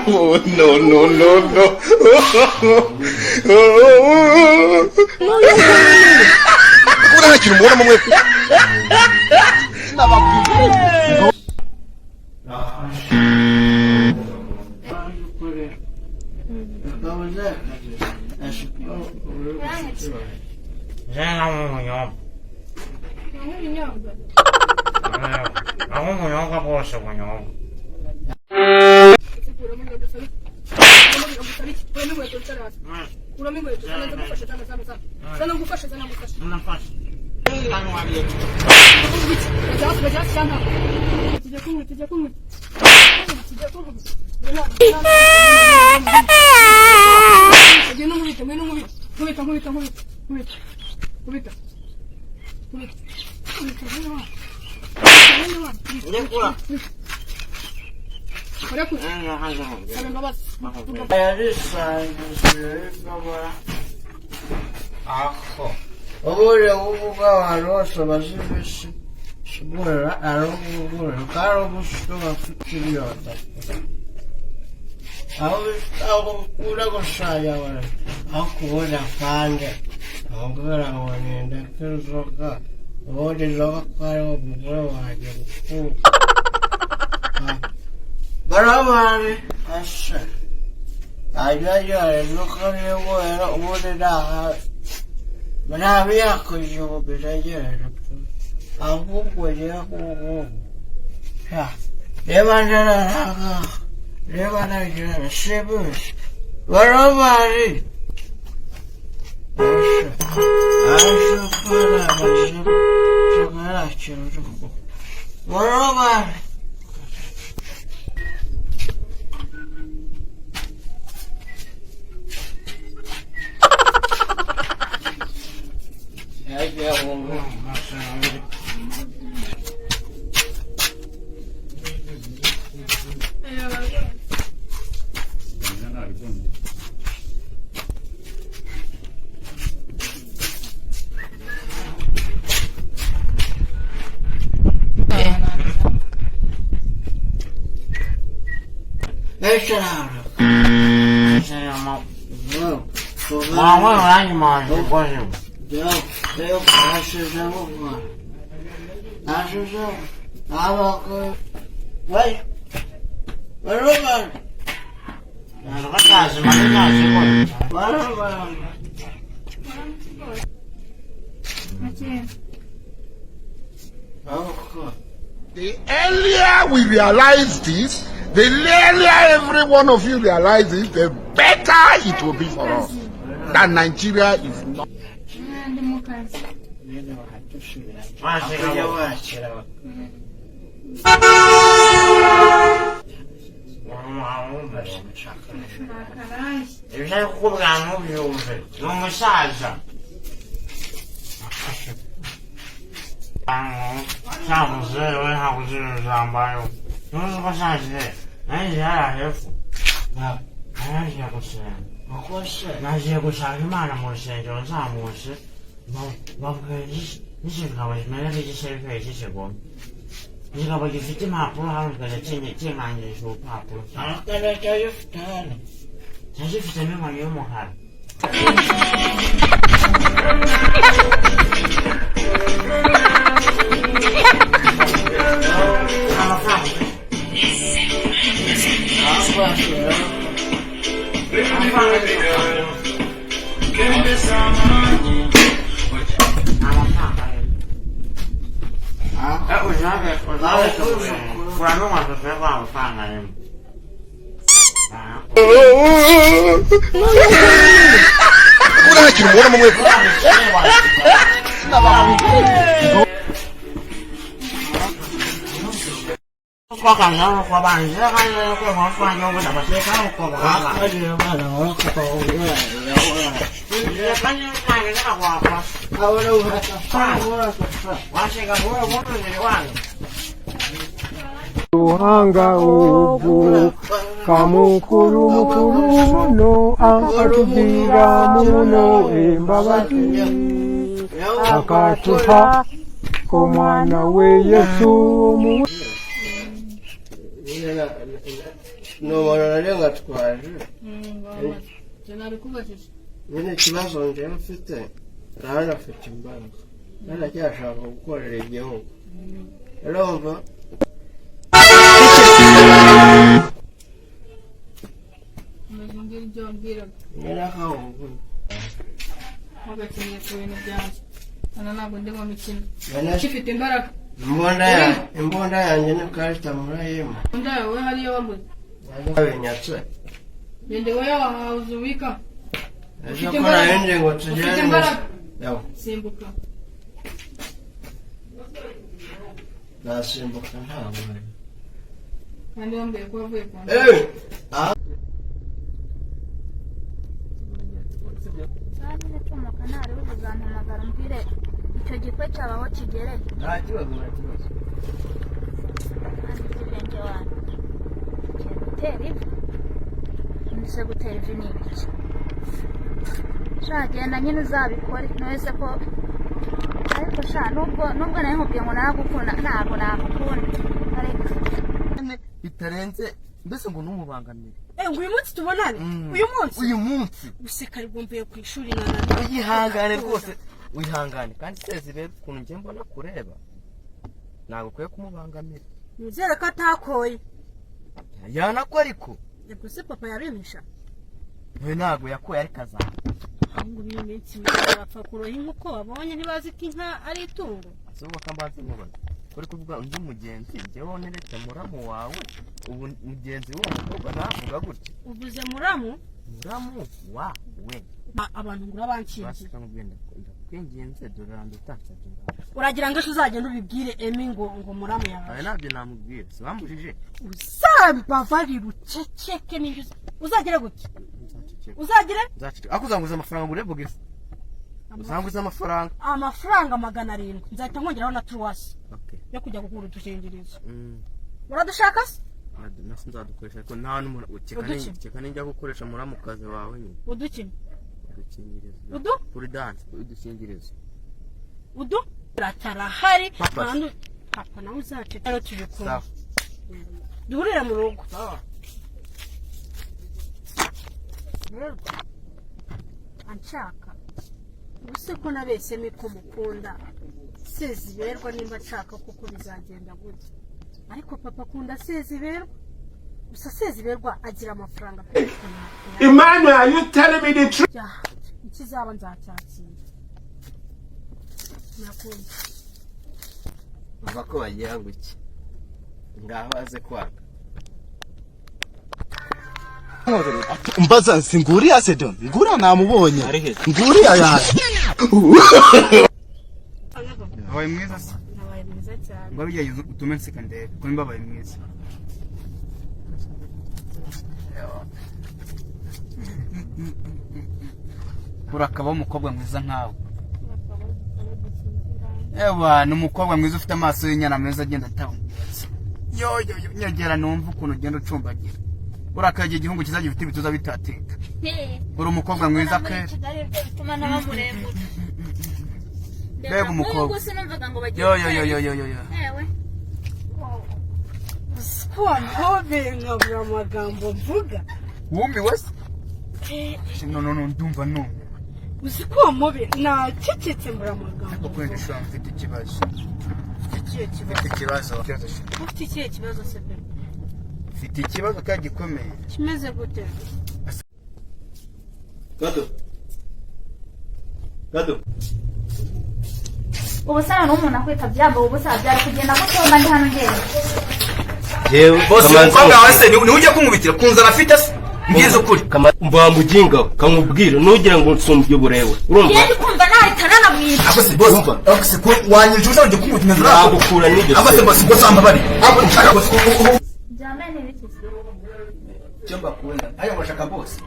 Oh, no, no, no, no. Kurang ajar mau ngomong itu. Aku mau nyong apa sih mau nyong? Oye, garoto, mas segura, o cara buscou a filhota. Ao cura gostar agora, ao cura fanda, ao cura wanenda kuzoka, ode loka para o bugura waje. Baramari, asa. Aja loka ne wo ode da. Maravilla coisa beleza. Algum coisa com já. Levanta sebus. Baramari. Acho para mas chocolate. Baramari. Mama lagi mau kosong. Eu acho já vou. Acho já. Vai. Vai roubar. Não vai casa, mas não vai. Vai roubar. The earlier we realize this, the earlier every one of you realize it, the better it will be for us. That Nigeria is not. Eu já cobrar no jogo, não me salsa.下午时我下午去上班哟，就是个啥事？俺现在也服啊，俺也不是，我是，俺也不是啥去嘛那么事，就是啥么事，我不可以，你是看我没那个谁可以去过，你看我就是这嘛不好那个今晚人说怕不？啊，刚才叫有他呢，这是真没玩有么看？哎，我那个，不然弄完是谁管我饭了？啊Kurang ajar mau ngomong itu. kwakanya ko banje kandi ko kwakanya ngo ndabateka ko baba Aje abana barako ura. ya kanya kanya na kwa Ahora ura. washega bora bora ni wanga Ruhanga ubu kamukuru muno akatubwira muno imbabazi akatuha umwana we Yesu mu No bararenga twaje. Nyine ikibazo nje mfite kandi afite imbaraga. Naracyashaka gukorera igihugu. Urumva? Nyirahahungu. Wagakeneye ku bintu byanjye. Hano ntabwo ndi mu mikino. Yana Ifite imbaraga. imbunda yanjye ni karita murayima. Imbunda yawe hariyo waguze. Yabinyatse. Nende wowe wahawe ubika. Ejo ko nahenje ngo tujyane. Ufite imbaraga. Yawo. Simbuka. Nasimbuka ntabwo. Kandi wambwiye ko wavuye kwa Nyine comoka ntarebe uzampamagara umbwire icyo gikwe cyabaho kigereye Nta kibazo. kandi ikirenge wanjye kigiye gutera ivi nise gutera ivi ni ibiki genda nyine uzabikore ntuwese ko ariko nubwo nari nkubwiye ngo naragukunda ntabwo nagukunda ariko bitarenze mbese ngo numubangamire ngo uyu munsi tubonane uyu munsi useka rwumviye ku ishuri wihangane rwose wihangane kandi seze rero ukuntu ngiye mbona kureba ntabwo ukwiye kumubangamira nizere ko atakoye yanako ariko yego se papa yabimisha we ntabwo yakoye ariko azana ngo uyu minsi bapfa kuroha inkoko babonye ntibazi ko inka ari itungo asubwo kambaze mubona kuri kuvuga undi mugenzi njyewe neretse muramu wawe ubu mugenzi w'uwo mukobwa navuga gutya uvuze muramu wawe abantu ngura bankingiye basika mugenda kwinginze dorando utansabye uragira ngo uzagenda ubibwire Emi ngo muramu yawe nabyo namubwira si wambujije uzambavarira uceceke n'injye uzagire gute uzagire akuzanguza amafaranga ngo urevuge uzanguza amafaranga 700 nzahita nkongeraho na truwasi yo kujya gukura udushingirizo uradushaka se nasi nzadukoresha ariko nta n'umuntu ukeka ninjya gukoresha muramukazi wawe nyine udukina udukingirizo kuri dance udukingirizo ratarahari kandi papa nawe uzace rero tuje kumwe duhurira mu rugo anshaka ubuse ko nabesemo ko mukunda seziberwa nimba nshaka kuko bizagenda gutya ariko papa akunda seziberwa gusa seziberwa agira amafaranga Emmanuel, are you telling me the truth? ikizaba nzacyakira nakunda uva ko bagira ngo iki ngaho aze kwaka mbaza singuriya Sedon ngura namubonye nguriya yaje abaye mwiza se nabaye mwiza cyane ngo bijye utume nseka ndebe ko mbabaye mwiza urakaba umukobwa mwiza nkawe ewa numukobwa mwiza ufite amaso y'inyana meza agenda atabumutse yo nyegera numva ukuntu ugenda ucumbagira urakaje igihungu kizaje ifite bituza bitateka uri umukobwa mwiza kera bituma n'abamurembuka Bega umukobwa yo ewe kwa ntobe nkabura amagambo mvuga wumbi wese no ndumva no uzi ko mobe nacecetse mbura amagambo kwenda shwa mfite ikibazo ufite ikibazo se pe mfite ikibazo kandi gikomeye kimeze gute Gado ubusana n'umuntu akwita byabo ubusa byari kugenda gutomba ndi hano ngeze bose umukobwa wese ni ujya kumubitira kunzana afite se mbyiza ukuri mba mujinga kamubwira nugira ngo nsumbye uburewe urumva ndi kumva nahita nahitana namwica. Ako si boss umva. Ako si ko wanyirije uje kumutuma zira. Nagukura n'iryo. Ako si boss ko samba bari. Ako nshaka boss. Jamani bikisi. Chomba kuenda. Ayo washaka boss.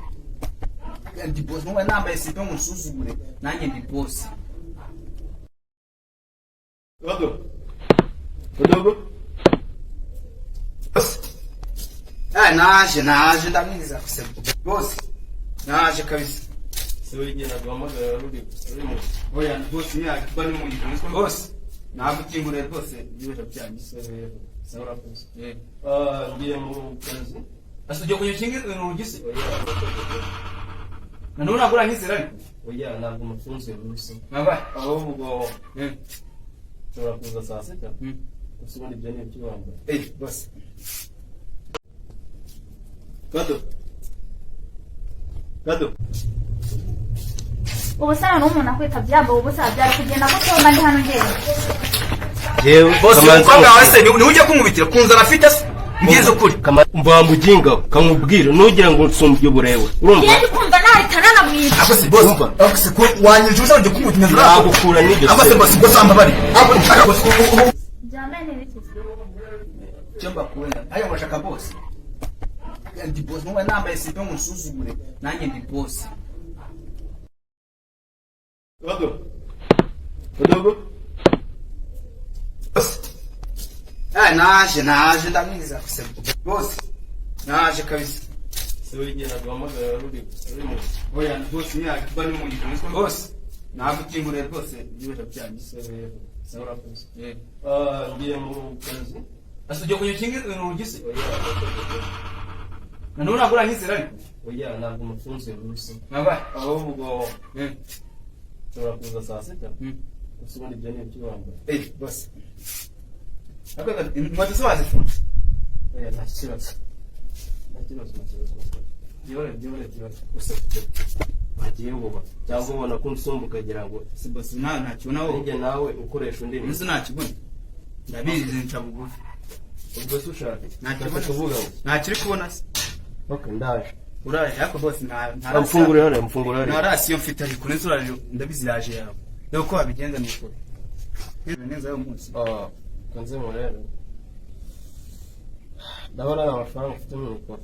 Ndi boss mwe namba isipe musuzugure. Nanjye ndi boss. Dogo. Boss. Naje ndamwiza kusema. Boss. Naje kabisa. Siwe igena guhamagara ruri mu. Oya boss ni akaba ni mu gihe. Boss. Nagukingurira rwose ibyo byanyu. Sawa boss. Ngiye mu kazi. Asuje kunyishingira urugise. Nanone agura nkizira ariko. Oya ntabwo umufunze rusa. Naba. Ahubwo turakuza saa sita. Usubundi ibyo ni iby'ibanga. Boss. Kado. Ubusana n'umuntu akwita byabo ubusana byari kugenda gutomba ndi hano ngene. Jewe Boss umukobwa wese ni uje kumubitira kunzana afite se. Ngize ukuri. Mba mujinga kamubwira nugira ngo nsumbye uburewe. Urumva? Ndi kumva nahitana namwica. Ako si boss umva. Ako si ko wanyirije uje kumutuma zira. Nagukura n'iryo. Ako si boss ko samba bari. Ako nshaka boss. Jamani bikisi. Chomba kuenda. Ayo washaka boss. Ndi boss mwe namba isipe musuzugure. Nanjye ndi boss. Dogo. Boss. Naje ndamwiza kusema. Boss. Naje kabisa. Siwe igena guhamagara ruri mu. Oya boss ni akaba ni mu gihe. Boss. Nagukingurira rwose ibyo byanyu. Sawa boss. Ngiye mu kazi. Asuje kunyishingira urugise. Nanone agura nkizira ariko. Oya ntabwo umufunze rusa. Naba. Ahubwo turakuza saa sita. Usubundi ibyo ni iby'ibanga. Boss. Akaba inkweto se wazifunze. Oya nta kibazo. Byore. Bagiye ububa. Cyangwa ubona ko nsumba ukagira ngo Si boss nta kibonaho. njye nawe ukoresha undi. Nzi nta kibona. Ndabizi nca bugufi. Ubwo se ushaka. Nta kibona. kuvuga ngo. Nta kiri kubona se. Okay ndaje. Uraje ariko boss nta Amfungure hano. Nta rasiyo mfite ariko nzi uraje ndabizi yaje yawe. Rero ko wabigenza niko. Neza yo munsi. Kanze murere. Ndabona amafaranga ufite mu ikofi.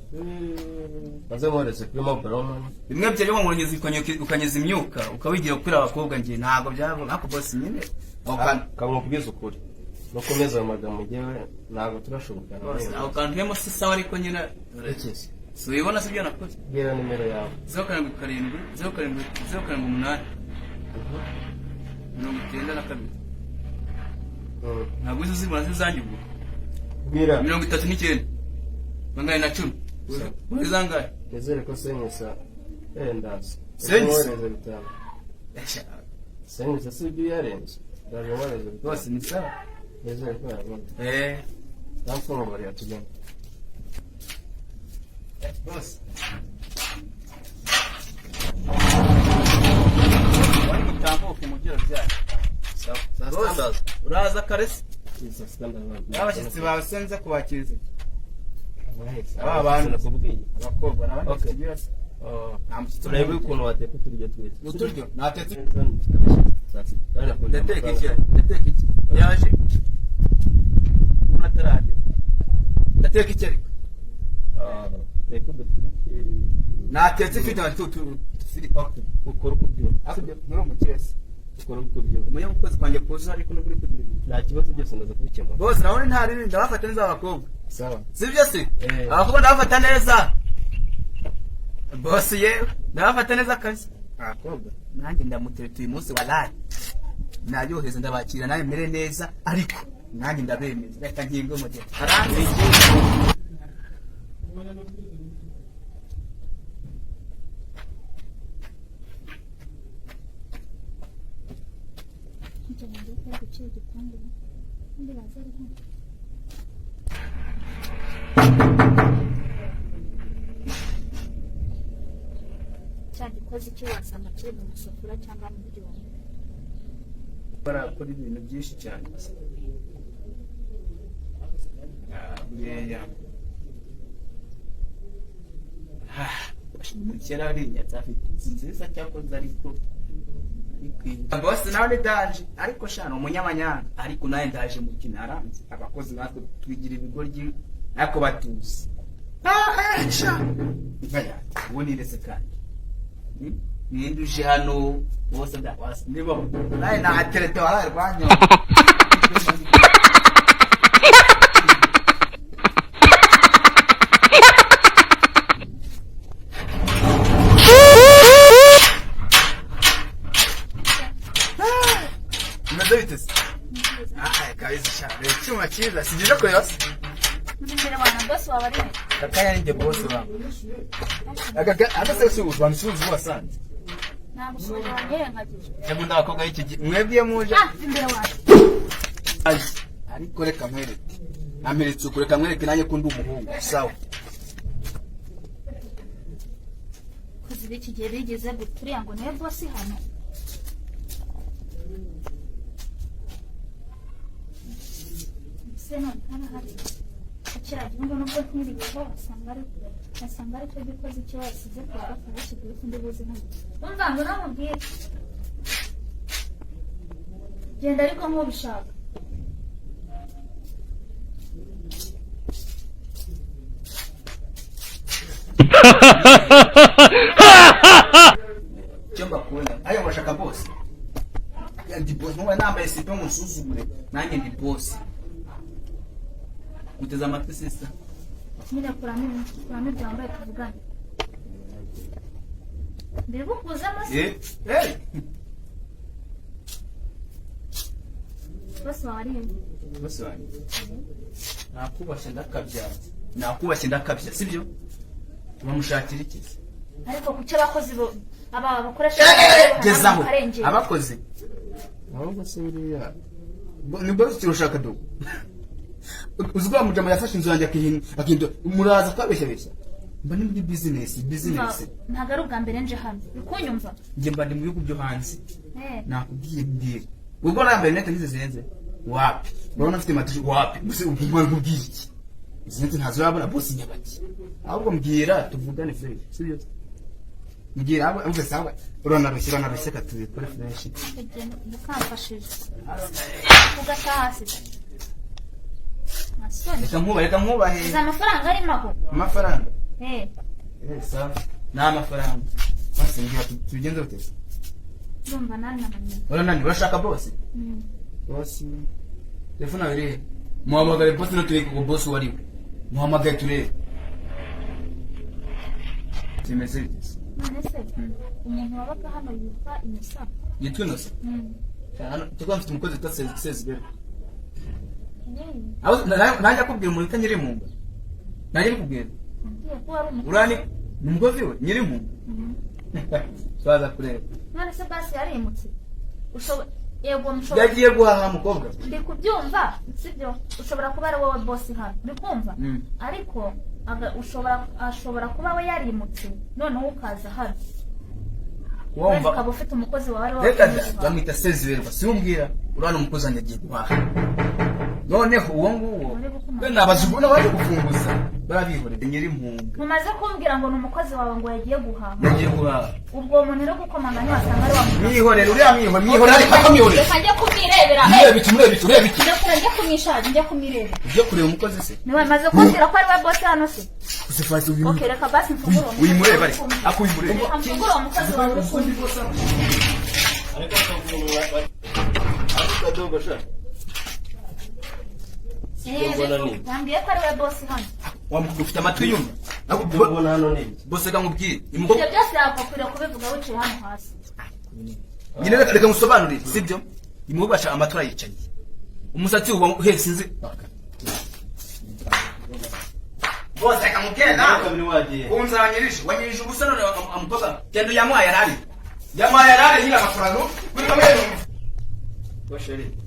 Kanze mureze kuri mobile money. Bimwe byo byo ngurugeze ukanyeza imyuka ukawigira gukira abakobwa ngiye ntago byabo ariko boss nyine. Kamubwiza ukuri. Nukomeza amagambo ngewe ntago turashobokana. Aho kantu hemo si sawa ariko nyine Rekeze. so ubona sibyo nakoze. Bwira nimero yawe. 0778 92 ntabwo izo zibona zizangiye. Bwira 39 Mangaye na 10. Uzangaye. Kezere ko senyisa. Ndazi. Senyisa. Senyisa si ibyo yarenze. Ndaje mwareze. Bose ni sawa. Kezere ko yabona. Namfunga bari atugenda. Boss. Tampoco mujira bya. Sawa. Uraza karese. Abashyitsi bawe senze kubakiriza. Aba bantu nakubwiye. Abakobwa n'abandi kigira se. Turebe ukuntu wateka turya twese. Uturyo natetse. Ndateka iki? Yaje. Unatarade. Ndateka iki ariko? Teka udufiriti. Natetse ifite abatutu. Ukora uko byose. Muri umukirese. Ukora uko byose. Muye mukozi kwanjye kuza ariko n'uri kugira. Nta kibazo byose ndaza kubikemura. Bose nawe nta rindi ndabafata neza abakobwa. Sawa. Sibyo se? Abakobwa ndabafata neza. Boss yewe ndabafata neza kazi. Abakobwa nanjye ndamutetuye umunsi wa live. Naryoheza ndabakira nawe mere neza ariko nanjye ndabemeza reka ngingo mu gihe. Aranze. Cyagikoze cyo wasanga kiri mu musafura cyangwa mu byombo. Barakora ibintu byinshi cyane. Kera ari nyatafite nziza cyakoze ariko Boss nawe ni daje ariko shano umunyamanyanga ariko nawe ndaje mu kinaranze abakozi natwe twigira ibigoryi ariko batuzi sha ngaya ubone ndetse kandi ninduje hano bose ndabasa nibo nawe na terete wala rwanyo Medeitas. Kabisa shaka. Chuma chiza, sijija kwa yosi. Mbere wana boss wa bari. Kakaya nje boss wa. Hata sasa usuzi wa sana. Nagusubira nyere nkagije. Hebu ndakoga iki mwebye muje. Mbere wana. Ariko reka mwereke. Ameretse kureka mwereke nanye ko ndi umuhungu. Sawa. Kuzi iki gihe bigeze guturiya ngo ne boss hano. Seno kana hari. Kira gihugu nubwo nkiriho asanga ari cyo gikoze icyo wasize kwa gatatu cy'ubundi buzima. Umva ngo namubwiye. Genda ariko nk'ubishaka. Chomba kuona. Ayo washaka boss. Ya ndi boss, mwa namba isipe musuzugure. Nanjye ndi boss. Kuteza amatwi sister. Nyine kurame byambaye tuvugana. Mbere bukuza amase. Hey. Boss wari. Boss wari. Nakubashye ndakabya, sibyo? Bamushakira iki? Ariko kuce abakozi bo aba bakoresha gezaho. Abakozi. Ahubwo se uriya. Ni boss ushaka do. Uzugwa mujama yafashe inzu yanjye akindo muraza kabesha mba ni muri business ntago ari ubwa mbere nje hano ukunyumva nge mba ndi mu bihugu byo hanze nakubwiye mbwira ubwo nambaye net nzizenze wapi urabona mfite matishi wapi buse ubwo nkubwiye iki izinze ntazo yabona boss nyabaki ahubwo mbwira tuvugane fresh sibyo mbwira abo amve sawa urona rushyira ka tubikore fresh mukamfashije ugata hasi Reka nkubahe. Za amafaranga ari maho. Amafaranga? Sawa. Na amafaranga. Basi ngira tugenze ute? Ndumva nani namanya. Wala nani urashaka boss? Boss. Telefone abiri. Muhamagare boss no tureke ko boss wari. Muhamagare tureke. Timeze. Nese. Umuntu wabaga hano yitwa Inusa. Yitwa Inusa? Hano tukwa mfite umukozi utasezibera. Nanjye akubwira umuntu utanyiri mu ngo. Nanjye kubwira. Urani umugozi we nyiri mu ngo. Twaza kureba. None se basi yarimutse. Yego mushobora. Yagiye guhaha mukobwa. Ndi kubyumva, sibyo? Ushobora kuba ari wowe boss hano. Ndi kumva. Ariko ashobora kuba we yarimutse noneho ukaza hano. Wumva ukaba ufite umukozi wawe ari wawe. Bamwita seziberwa. Simbwira urana umukozi anyagiye guhaha. Noneho uwo nguwo we nabazuguna baje gufunguza barabihoreye nyiri impunga mumaze kumbwira ngo numukozi wawe ngo yagiye guhaha ubwo umuntu rero gukomanga ni wasanga ari wa mwihorere uriya mwihorere ariko akamihorere reka njye kumirebera urebe iki njye kumwishaje njye kumirebera ujye kureba umukozi se niwe maze kumbwira ko ari we boss hano se usifasi uyu okay reka basi mfunguro uyimurebe ari akuyimurebe mfunguro umukozi wawe ariko akavunwa ariko dogo sha Nambwiye ko ari we boss hano. Ufite amatwi yumva? Ubona hano nini? Boss reka nkubwire. Ibyo byose yakwiriye kubivuga wicaye hano hasi. Nyine reka ngusobanurire, sibyo? Imubasha amatura yicaye. Umusatsi uba hesinze. Boss reka nkubwire na. Unzanyirisha, wanyirije ubusa none amutoka. Gendo yamwaye arari. Yamwaye arari nyira amafaranga. Kuri kamwe. Bosheri.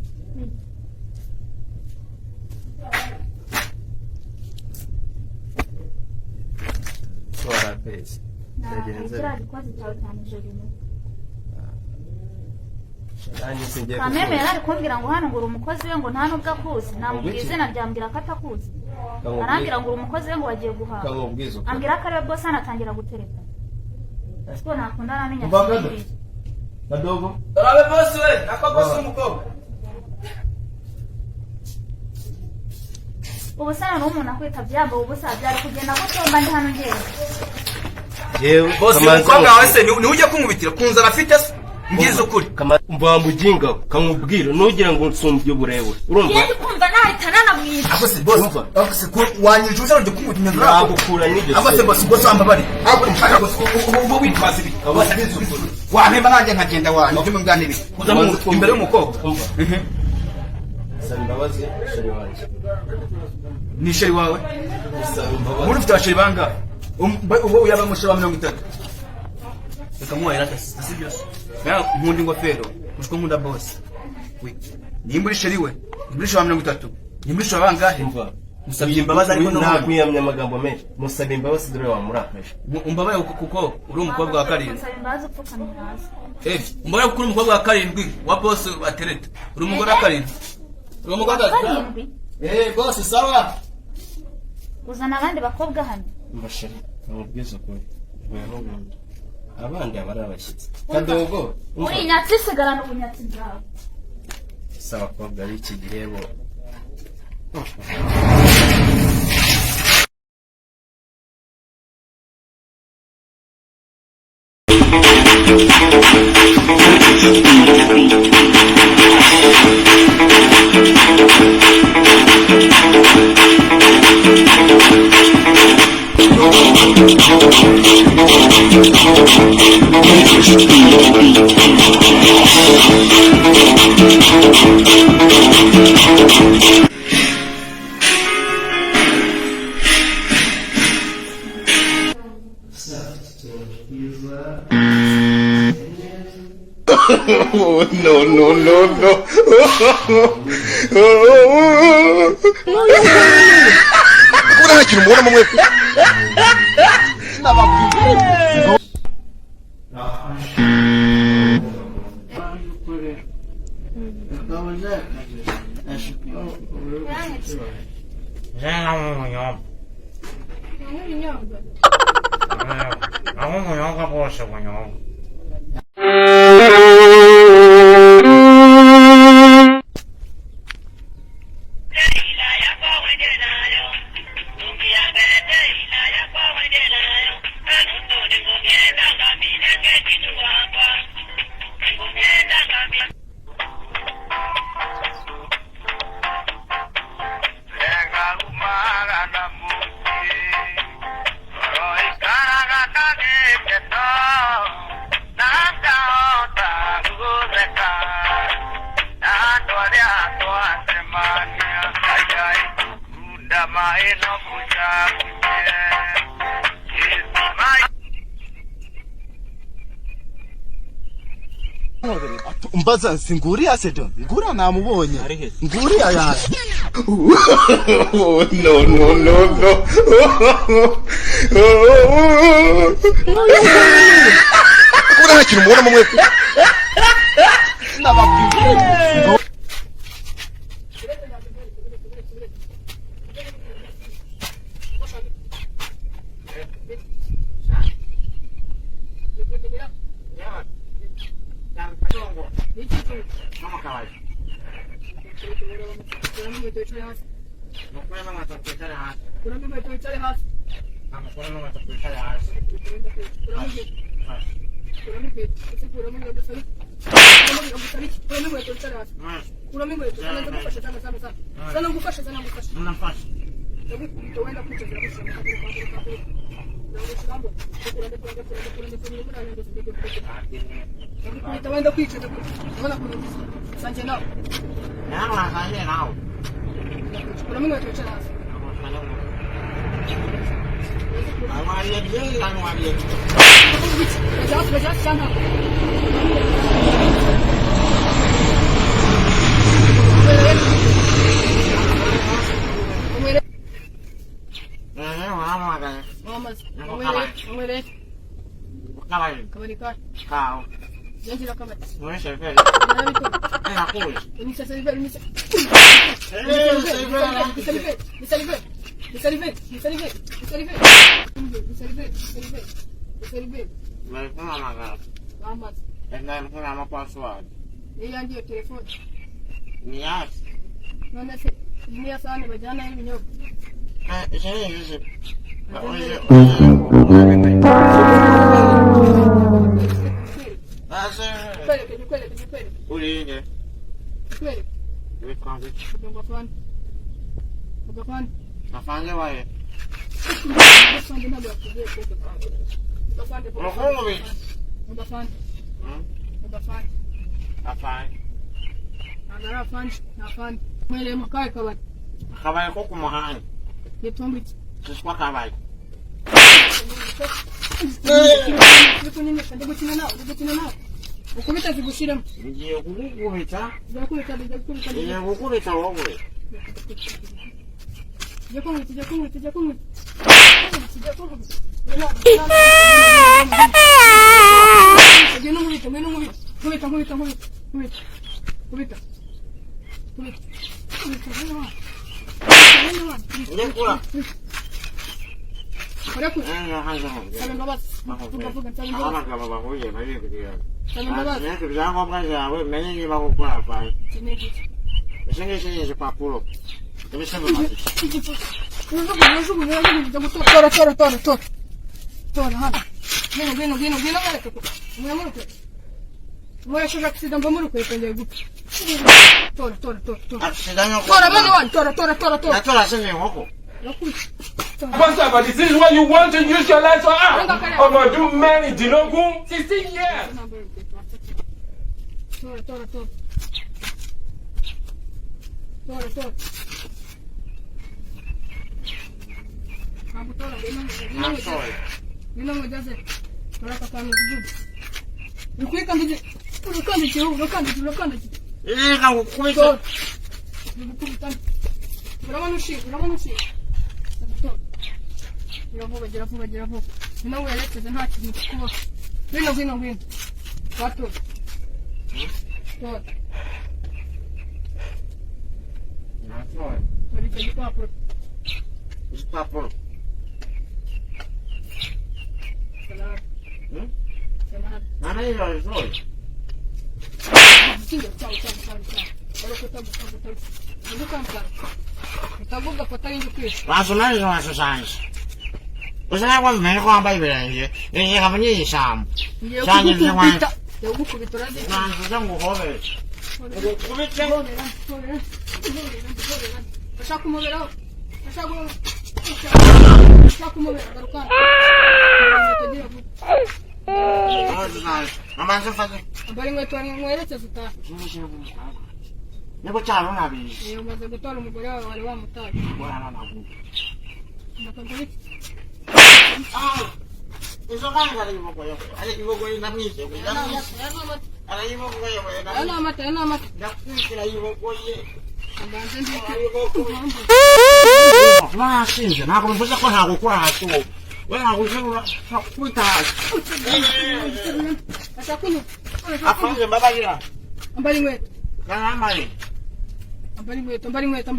Pesi. Kameme yari kumbwira ngo hano ngo uri umukozi we ngo nta nubwo akuzi namubwiye izina ryambwira ko atakuzi arambwira ngo uri umukozi we ngo wagiye guhaha ambwira ko ari we boss anatangira gutereta siko nakunda namenya Kadogo. Darabe bosi we, nako bosi umukobwa. ubusana n'umuntu akwita byabo ubusa byari kugenda gutomba ndi hano ngeze Yewe Bosi umukobwa wese ni uje kunkubitira kunza afite se. Ngize ukuri. Mva mujinga kamubwira nugira ngo nsumbye uburewe. Urumva? yeye kumva nahitana namwita Akose bosi. Akose ko wanyije ushaka kujya kunkubita nyuma Ntabwo kura nigeze. Akose bosi ambabari. Akose nshaka bosi ubu witwaza ibi. Bosi wahemba nanjye nkagenda wanyu cyo mbwana ibi. Kuza mu imbere y'umukobwa. Saba imbabazi sheri wanjye. Ni sheri wawe? Saba imbabazi. Muri ufite sheri banga? Ubu yaba mushira wa 30. Reka muwahera atasi sibyo. Ya nkundi ngofero. Mushiko nkunda boss. We. Ni muri sheri we. Muri shira wa 30. Ni muri shira bangahe? Umva. Musabye imbabazi ariko no kwiyamya amagambo menshi. Musabye imbabazi dore wamurakaje. Umbabaye kuko uri umukobwa wa karindwi. nsaba imbabazi upfukamye hasi Umbabaye kuko uri umukobwa wa karindwi wa boss atereta. Uri umugore wa karindwi. Uri umugore wa karindwi boss sawa. uzana abandi bakobwa hano Umva sheri, amubwiza ukuri. Abandi abari abashyitsi. Kadogo. uri nyatsi sigarana ubunyatsi bwawe Saba abakobwa b'iki gihe bo. Oh, no. Ura hakiri umubona mu mwese. Jenga umunyobwa. Aho umunyobwa bwose bunyobwa. Mbaza singuriya sedo ngura namubonye nguriya ya Oh, no. Ura hakiri umubona mu mwese. Kuna amapassword. Iyo ngiyo telefone. Ni yasi. None se ni yasane bajyana y'ibinyobwa. Ishe. Kwele. Uliye. Kwele. Wekwanze. Ugafani. Afanye wae. Ugafani ntabwo yakugiye kuko. Ugafani. Afanye. Agara afani. Mwele mukaye kabari. Kabaye ko kumuhanda. Yetombi. Sishwa kabaye. Ndagukina nawe. Ukubita zigushiremo. Ngiye kugukubita. Ndakubita. Ngiye kugukubita wowe. Jya kumwita. Ibyangombwa byawe menye niba gukora vaye. Ishingiye igipapuro. Ibishyimbo matike. Tora hano. Ngwino bareke ko. Mwashaka kusida mbamuruko yekongeye gupfa. Tora. Tora bane wani, tora. Natora sene nkoko. But this is when you want to use your life for art. Ọmọdún mẹ́rìndínlógún 16 years. Tora. I'm sorry. Ngwino jaze. Tora kakanu kujubu. Ukikandije. Urakandije. Ika kukubita. Urabona ushira. Gira vuba. Ngwino werekeze nta kintu kuba. Ngwino. Wato. Tora. I'm sorry. Uri igipapuro. Igipapuro. Nana hiyo nzuri. Wasomali wasosanje. Usana kwa mmene kwamba ibirenge. Yeye kabanye ishamu. Cyane by'abandi. Nanzu zangu hobe. Kubitse. Shakumobera. Garukana. Mama nzofanye. Ambari ngweto mwerekeza utaha. Niko cyaro nabizi. Iyo umaze gutora umugore wawe wari wamutaye. Bora nabu. Nakangari. Izo kanga ari bokoyo. Ari bokoyo namwise. Ari bokoyo. Yana mata. Ndakwikira bokoyo. Mbanze ndi. Mwasinze nako mvuze ko nta gukora hato. We nta gukora kwita. Ashakunu. Afanze mbabarira. Ambari ngweto. Namari. Ambari ngweto.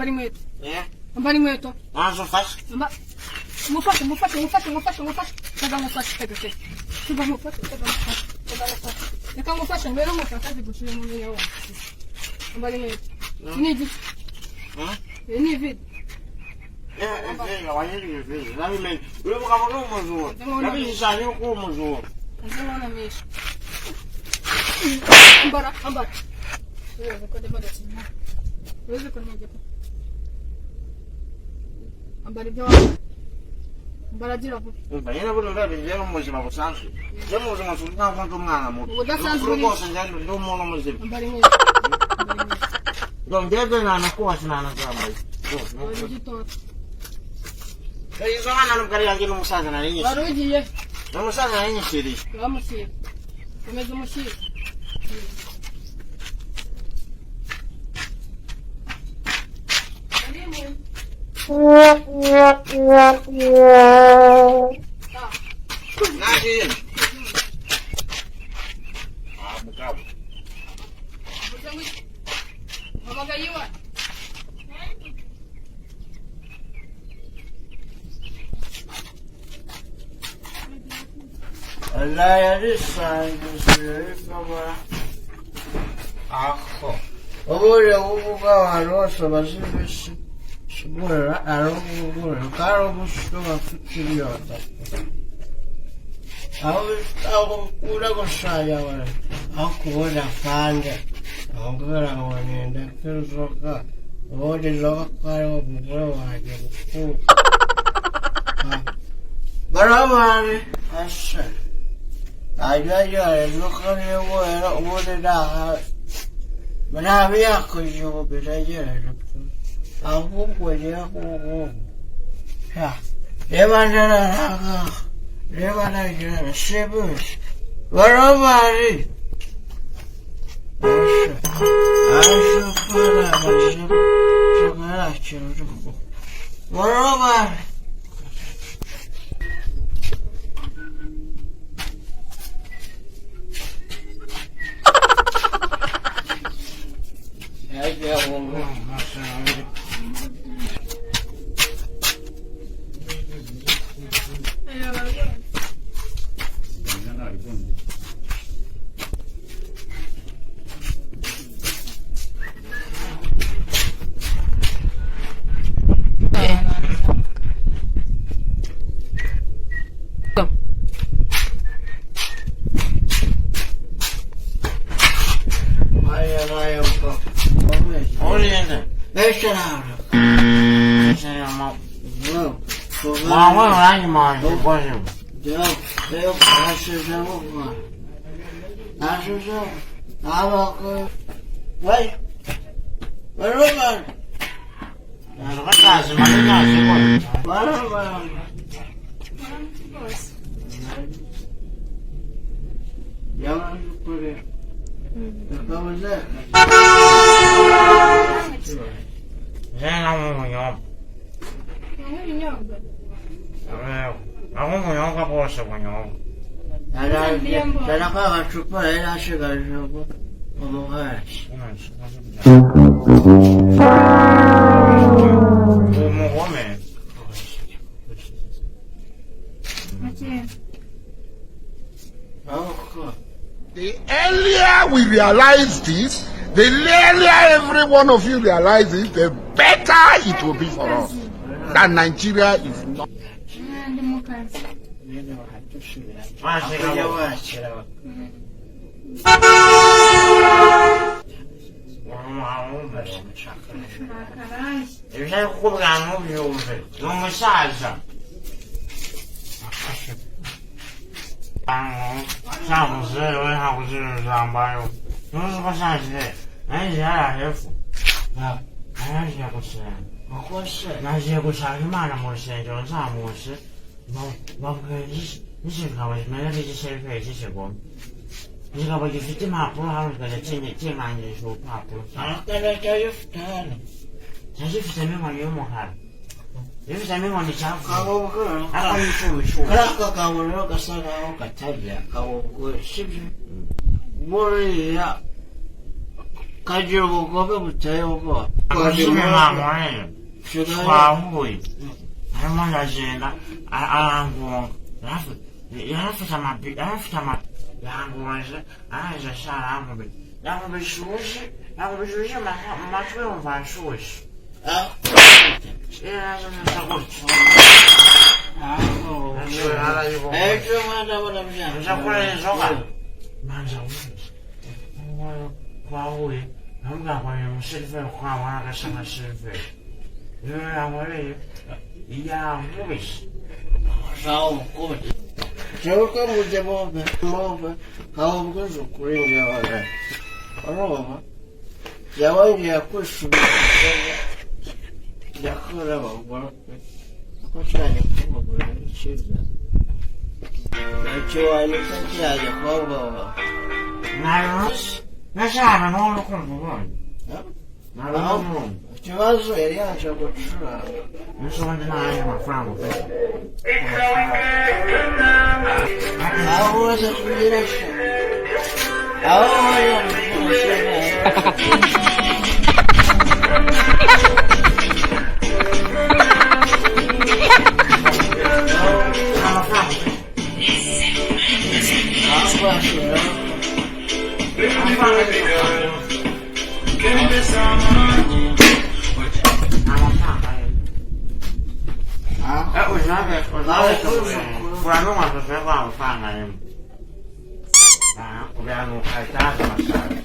Eh. Ambari ngweto. Nazo fast. Mufate. Tega mufate. Eka mufate mbere mufate zigushire mu nyawo. Ambari ngweto. Niji. Ni vid. Wanyiri vile. Nami mimi. Ule mkabona umuzuo. Nami nishanyo ko umuzuo. Azona meshi. Ambara. Wewe ko de bada sinna. Wewe ko nje. Ambari byo. Ambara jira ko. Bayina buno ndabe njero muzima busanzwe. Je muzima sulika kwanto umwana muto. Udasanzwe ni. Rwose njalo ndo umuntu muzima. Ambari ngweto. Ndo ngeze na nakuwa sinana zambaye. Izo hana n'ubwari yanjye n'umusaza nari nyinshi. Warugiye. N'umusaza nari nyinshi. Bamusira. Komeza umusira. Nagiye. Mugabo. Hamagayiwa. Wallahi risangiye bikaba aho obure uvuga warose bazibisi shibura arubura karo bushuba fikiriyota aho ura goshaya wala akubona fande angora wanenda kuzoka odi loka karo bubura waje buku baramari asha ayaya lokale wala odi da manabi akuyo birayera ahubwo yaho ha Levanagara Shebus Varamari Varamari The earlier we realize this, the earlier every one of you realize it, the better it will be for us. That Nigeria is not. nagiye gushaka imana mu rusengero nzamutse bavuga n'ikigabo kimeze nk'igisirikare cy'ikigome ikigabo gifite impapuro hano kikajya kinangirisha urupapuro cyari gifitemo inkoni y'umukara gifitemo inkoni cyavuye ariko n'icyubushubu aka kagabo rero gasa nkaho katarya akaboko sibyo buriya kagira ubugome buteye ubwoba twahuye arimo ndagenda arangunga yarafite yangunze arangije asha arankubita yankubishuje mu matwi yumva anshushe yarangiza gutyo nja kurera inzoga manza wumva twahuye nambwira ngo ni umuseriveri kuko nkabona agasa nka seriveri iyo yankoreye yankubise zawukubye jewe muje move ahubwo zukuri njyewe arumva yawongeye kwishubira yakora abagore ko cyane kumugura n'ikiza icyo wandika cyajya kwababa nashaka n'ubundi kumva ubundi ikibazo yari yaje gucuranga n'ubundi ntayo amafaranga ufite aho uza kugira aho wari amafaranga Kuranuma tushaka mfanga ni. Ubianuka cyane mashaje.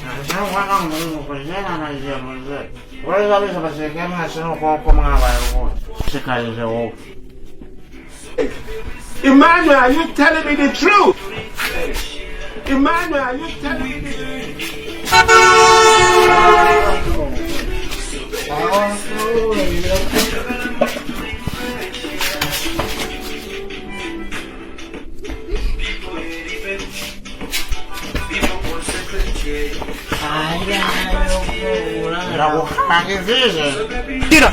Nashaka kwanga mungu kujena na je muze. Wewe kabisa baseke mnasema kwa mwabaye wote. Shikaje wote. Emmanuel, are you telling me the truth? Emmanuel, are you telling me the Tira.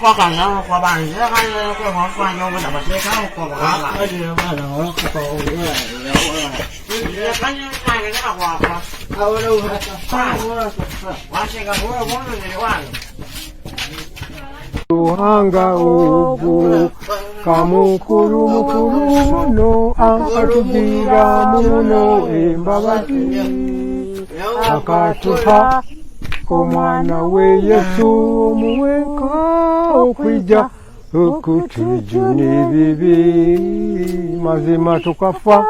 Qua cảnh nó qua bàn giữa hai cái món qua nhau với đập xe cao qua bàn lại. Cái gì mà nó có cầu nữa. Cái này cái nào qua qua. Đâu đâu. Qua xe cao mua món gì qua. Hanga ubu kamukuru mukuru no akatubira muno embabazi akatuha omwana we Yesu omuweka okwija okutujuna ebibi mazima tukafa.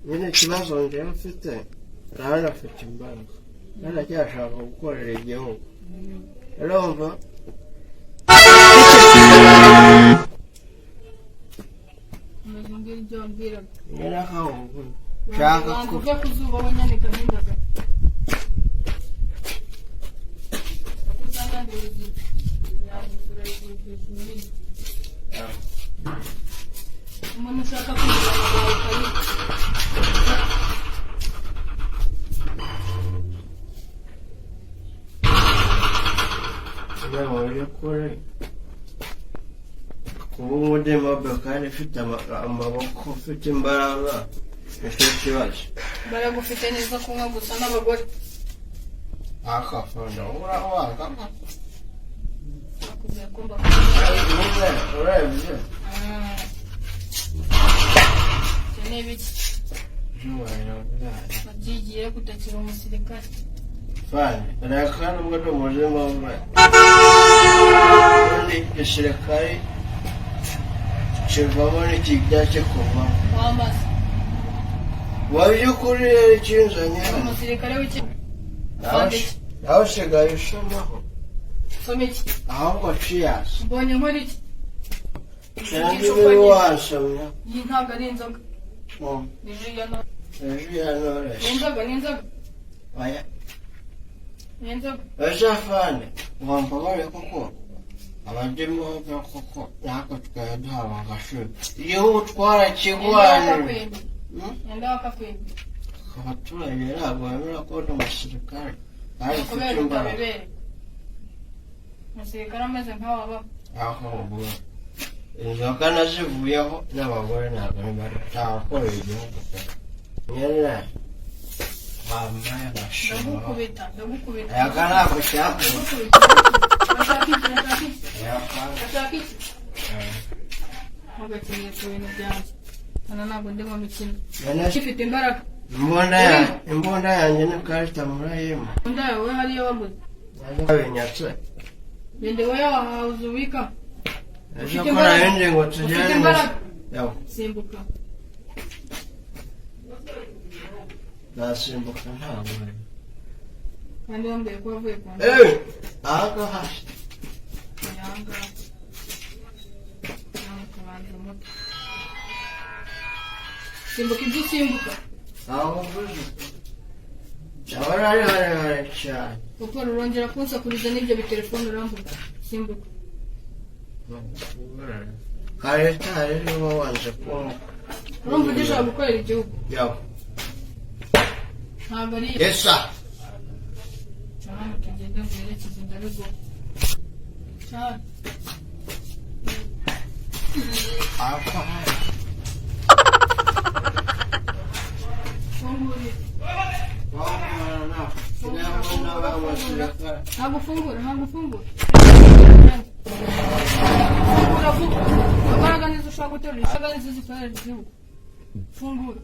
Nyine ikibazo njyewe mfite urabona afite imbaraga naracyashaka gukorera igihugu urumva nyine aho nshaka kuva ku zuba wanyandika n'indaga umuntu ushaka kugira kure kuba umudemobe kandi ufite amaboko ufite imbaraga nicyo kibazo baragufite neza kunywa gusa n'abagore akafunda urahwanga akubwiye kumva urebye cyane biki babyigiye kutakira umusirikare fine reka nubwo ndi umudemobe igisirikare kivamo n'ikijya kikuvamo wamaze waby'ukuri rero ikinzanye umusirikare w'iki nawe usigaye usomaho soma iki ahubwo ciyasi mbonye nkora iki cyangwa ibiri wasomya iyi ntabwo ari inzoga ni ji ya nore ji ya nore ni inzoga oya ni inzoga bashafane wambabare koko abademobe koko natwe tukaba duhabwa agashuri igihugu twarakigwanira yenda wakakwembe abaturage ntabwo bemera kubona umusirikare kandi kubera utabebere umusirikare ameze nk'aho abaho aho ubwo inzoga nazivuyeho n'abagore ntabwo bari gutakorera igihugu nyine wambaye amashuri ndagukubita aka ntabwo cyakora ashaka iki ntugakeneye ku bintu byanjye hano ntabwo ndi mu mikino ifite imbaraga imbunda yanjye ni karita murayima imbunda yawe hariyo waguze yabinyatse bende wowe wahawe ubika ejo ko nahindi ngo tujyane simbuka nasimbuka ntabwo kandi wambwiye ko wavuye ku nzu ahangaha ahangaha kubanza umuto simbuka ibyo usimbuka aho mvuze ndabona ari harehare cyane kuko rurongera kunsakuriza n'ibyo bitelefone urambuka simbuka leta hari nibo wanze kumva urumva ugishaka gukorera igihugu yabo ntabwo ari yesa cyane tugenda mwerekeze ndabiguha cyane fungura ntabwo ufungura fungura vuba imbaraga nizo ushobora guterura imbaraga nizo zikorera igihugu fungura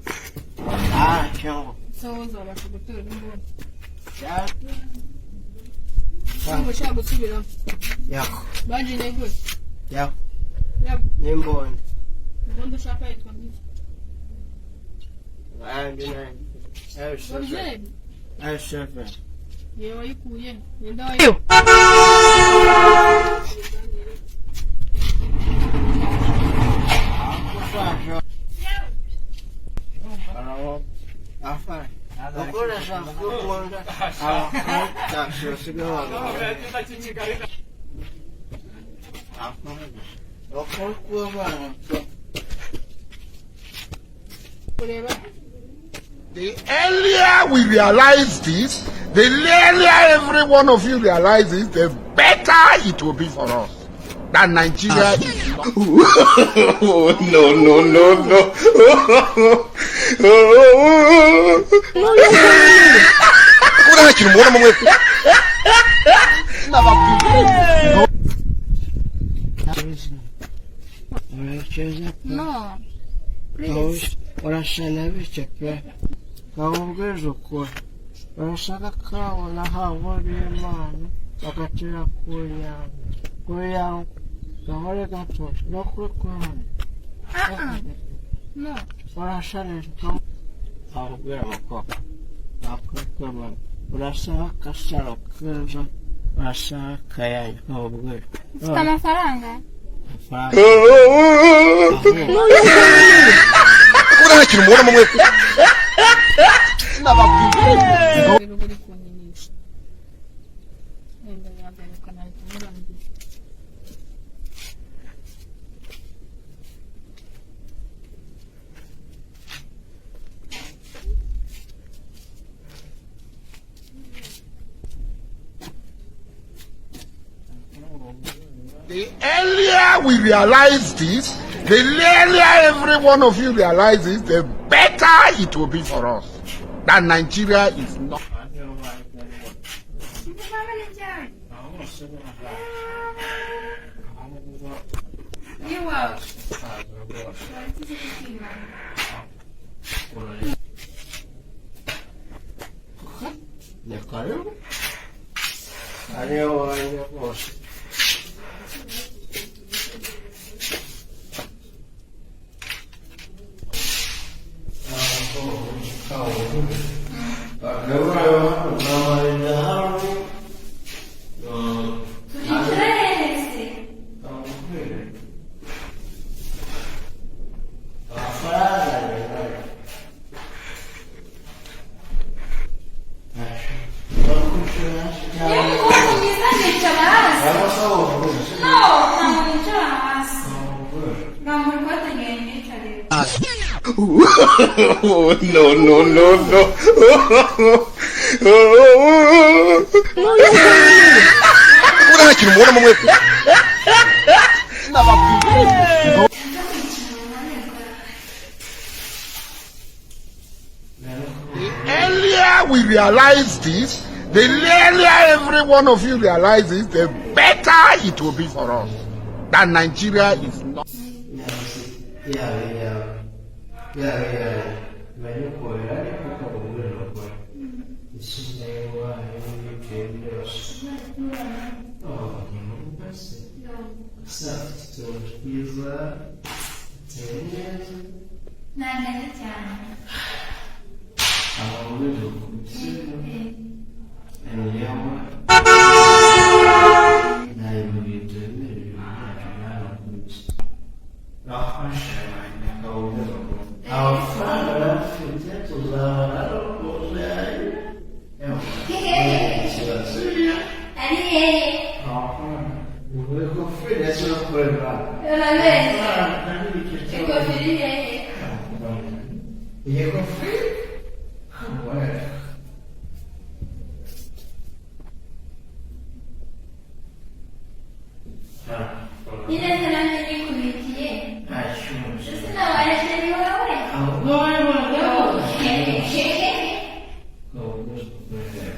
cyangwa sawa uzabasha guterura imbunda cyangwa ushaka gusubiramo yako bagiye gute yako yako n'imbunda imbunda ushaka yitwa nk'iki I7 yewe wayikuye ninde wayikuye The earlier we realize this, the earlier every one of you realizes, the better it will be for us. That Nigeria is not. Oh, no please urashana bityo pe kabubwije ukuri urashaka kabona habura imana bagatera ku nyanja gahore gatoshe no kuri kwani no urasharishwa abubwira umukobwa nakwikabana urashaka akasaro keza urashaka akayanya kabubwira ufite amafaranga The earlier we realize this, the earlier every one of you realizes, the better it will be for us. That Nigeria is not. Oh, The earlier we realize this, the earlier every one of you realizes, the better it will be for us. That Nigeria is not. And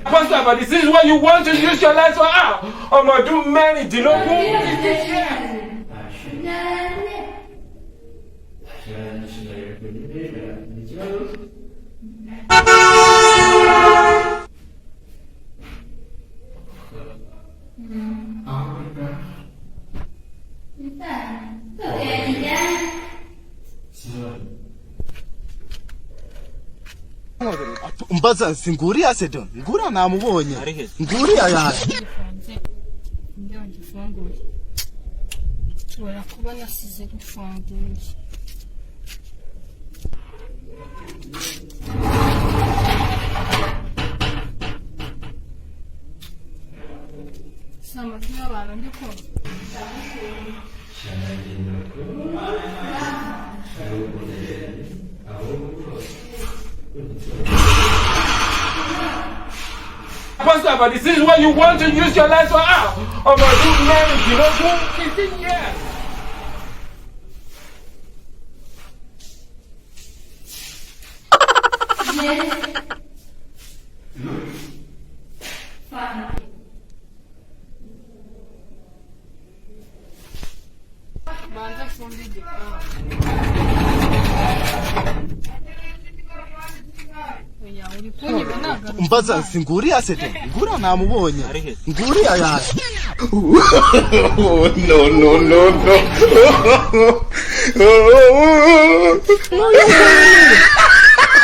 Pastor, but this is what you want to use your life for. I'm going to do many. Do you know who? mbaza singuriya se don ngura namubonye nguriya yaje ndonje funguye wala kuba nasize gufunguye sama tuna bana ndiko Pastor, but this is what you want to use your life for. I'm going to do many. Do you know who? 15 years. mbaza singuriya se don ngura namubonye nguriya yaje no no no no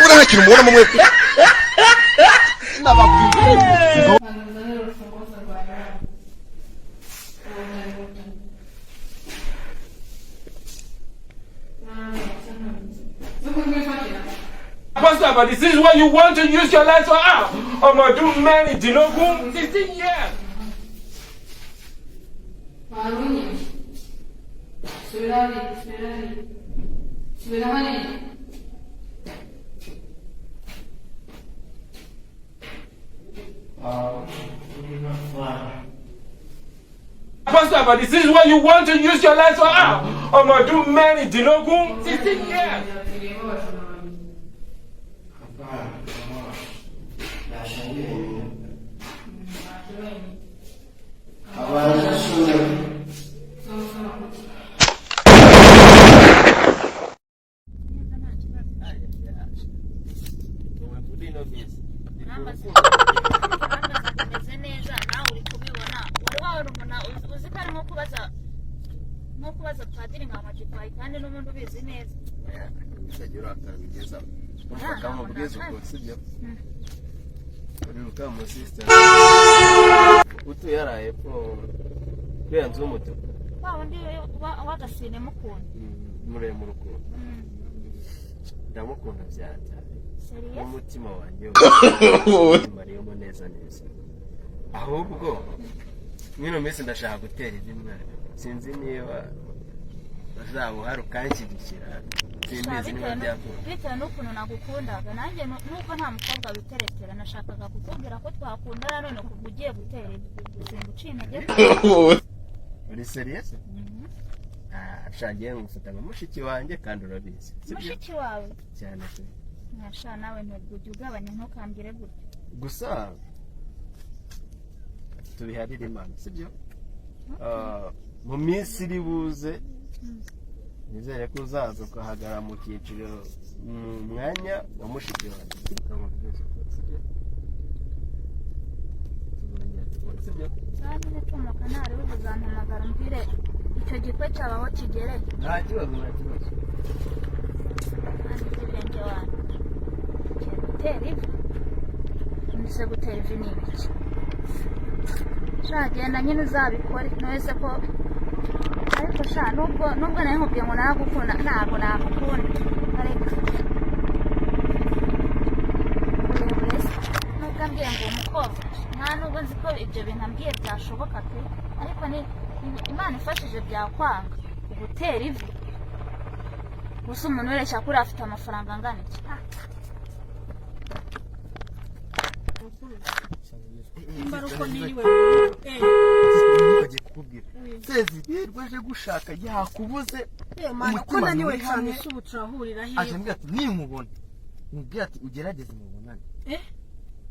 ura kintu mubona mumwe Pastor, but this is what you want to use your life for. I'm going to do many. Do you know who? 15 years. Pastor, but this is what you want to use your life for. I'm going to do many. Do you know who? 15 years. kubaza padiri nka majipayi kandi n'umuntu ubizi neza ndagira akabigeza bakamubwiza uko sibyo uri rukamu sister utu yaraye po kwenza umutuku wa ndi wagasine mukunda mure mu rukundo ndamukunda byata umutima wanjye mariyo neza neza ahubwo mwino minsi ndashaka gutera izimwe sinzi niba bazabo hari ukanshyigikira simbizi niba byakora bitewe n'ukuntu nagukundaga nanjye nuko nta mukobwa witeretera nashakaga kukubwira ko twakundana none kuva ugiye gutera singuciye intege uri serious ashagiye ngufata nka mushiki wanjye kandi urabizi mushiki wawe cyane se nasha nawe ntugujye ugabanya ntukambire gutya gusa tubiharira Imana sibyo mu minsi iri buze nizere ko uzaza ukahagara mu cyiciro mu mwanya wa mushiki wanjye kandi n'ukomoka ntari ubuzampamagara mbwire icyo gikwe cyabaho kigereye nta kibazo kandi ibirenge wanjye gutera ivi nise gutera ivi ni ibiki genda nyine uzabikore ntuwese ko ariko sha nubwo nawe nkubwiye ngo naragukunda ntabwo nagukunda ariko nubwo ambwiye ngo umukobwa nta nubwo nzi ko ibyo bintu ambwiye byashoboka pe ariko ni Imana ifashije byakwanga gutera ivi gusa umuntu wereshya kuri afite amafaranga angana iki imbaruko niriwe bagiye kukubwira Sezi rwaje gushaka yakubuze umutima niwe cyane subutrahurira he aje mbwira ati nimubona mubwira ati ugerageze mubonane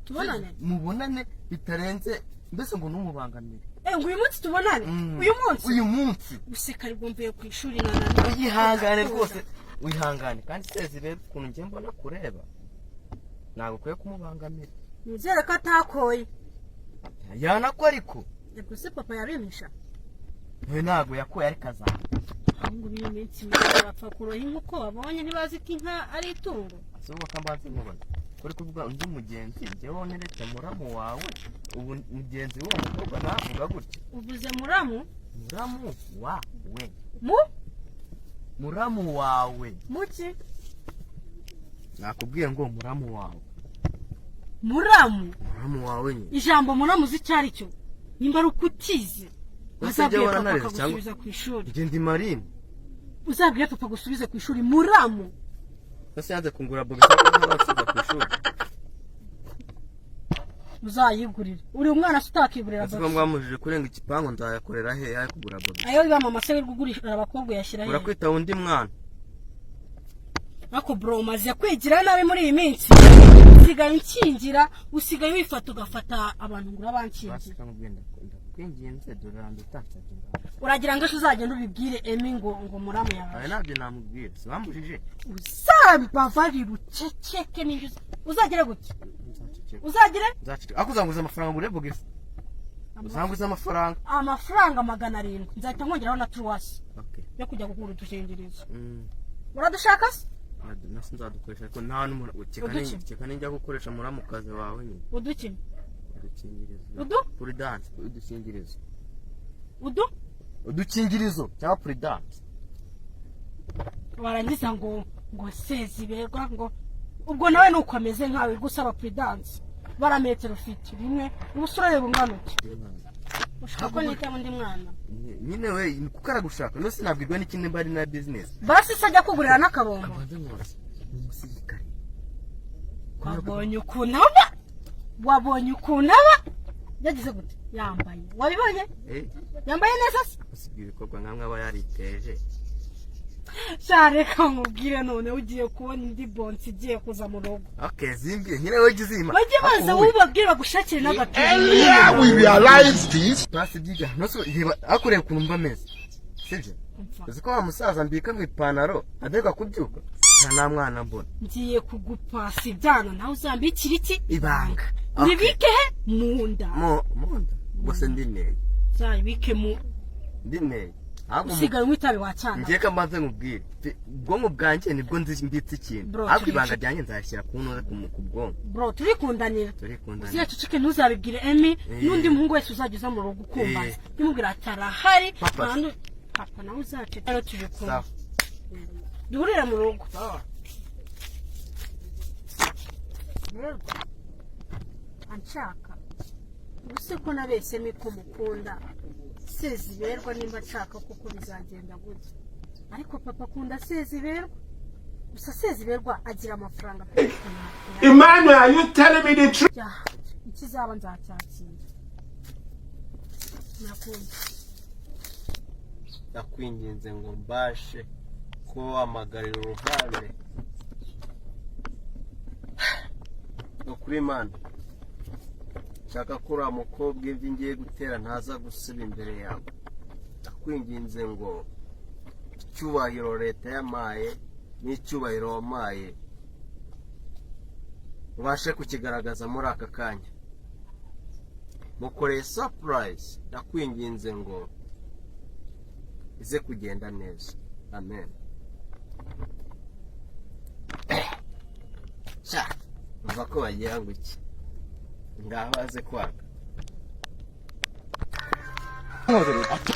tubonane mubonane bitarenze mbese ngo numubangamire ngo uyu munsi tubonane uyu munsi useka rigombiye ku ishuri nana uyihangane rwose uyihangane kandi Sezi rero ukuntu ngiye mbona kureba ntabwo ukwiye kumubangamira nizere ko atakoye yanako ariko yego se papa yarimisha we ntabwo yakoye ariko azana ngo uyu minsi bapfa kuroha inkuko babonye ntibazi ko inka ari itungo asubwo kambaze mubona kuri kuvuga undi mugenzi njyewe neretse muramu wawe ubu mugenzi wo mukobwa navuga gutya uvuze muramu wawe muramu wawe muki nakubwiye ngo muramu wawe muramu wawe nyine ijambo muramu zicyari cyo nimba rukutize uzabwiye papa gusubiza ku ishuri ndi Marine uzabwiye papa gusubiza ku ishuri muramu ese yanze kungura bobi cyangwa ku ishuri uzayigurira uri umwana utakigurira bobi ese mwamujije kurenga ikipango nzayakorera he ya kugura bobi ayo biba mama se gugurisha abakobwa yashira he urakwita undi mwana ako bro maze kwigira nabi muri iyi minsi usigaye nkingira usigaye wifata ugafata abantu ngura bankingira kwinginze dorando tatsajye uragira ngo uzagenda ubibwire Emi ngo muramu yawe nabyo namubwira wambujije uzambavarira uceceke n'injuzi uzagire gute uzagire akuzanguza amafaranga ngo urebe gese uzanguza amafaranga 700 nzahita nkongeraho na truwasi yo kujya gukura udushingirizo uradushaka se nasi nzadukoresha ariko nta n'umuntu ukekane njya gukoresha muramukazi wawe nyine udukine Prudence udukingirizo udukingirizo cyangwa Prudence warangiza ngo Sezi berwa ngo ubwo nawe nuko ameze nkawe gusaba Prudence barametero ufite rimwe ubusore bunganuke ushaka nita ndi mwana nyine we kukara gushaka no sinabwirwa n'ikindi bari na business basi sajya kugurira n'akabombo wabonye ukuntu aba yagize gute yambaye wabibonye yambaye neza se usibye ibikorwa nkamwe aba yariteje shareka nkubwire none ugiye kubona indi bonsi igiye kuza mu rugo zimbye nyine we gizima bajye baza wubabwira gushakira n'agatungo earlier we realized this basi byiga no so akureba ukuntu mba meze sibyo uzi ko wa musaza mbika mu ipantaro adeka kubyuka nta mwana mbona ngiye kugupasa ibyano nawe uzambikira iki ibanga nibike munda bose ndineye cyabike mu ndineye usigaye umwitabe wacana ngiye kambaze nkubwire ubwonko bwanjye nibwo nzi mbitse ikintu ariko ibanga ryanjye nzashyira ku ntuze ku bwonko bro turikundanira uziye cucike ntuzabibwire Emi n'undi muhungu wese uzageza mu rugo ukumbaza nimubwira atarahari papa nawe uzace rero tuje kumva duhurira mu rugo anshaka ubuse ko nabesemi ko mukunda Sezi berwa nimba nshaka kuko bizagenda gutya ariko papa akunda Sezi berwa gusa Sezi berwa agira amafaranga Emmanuel, are you telling me the truth? ikizaba nzacyakira nakwinginze ngo mbashe kuwamagarira uruhande kuri Imana shaka ko uriya mukobwa imvi ngiye gutera ntaza gusiba imbere yawe nakwinginze ngo icyubahiro leta yamaye n'icyubahiro wamaye ubashe kukigaragaza muri aka kanya mukoreye surprise nakwinginze ngo ize kugenda neza amen umva ko bagira ngo iki ngaho aze kwaka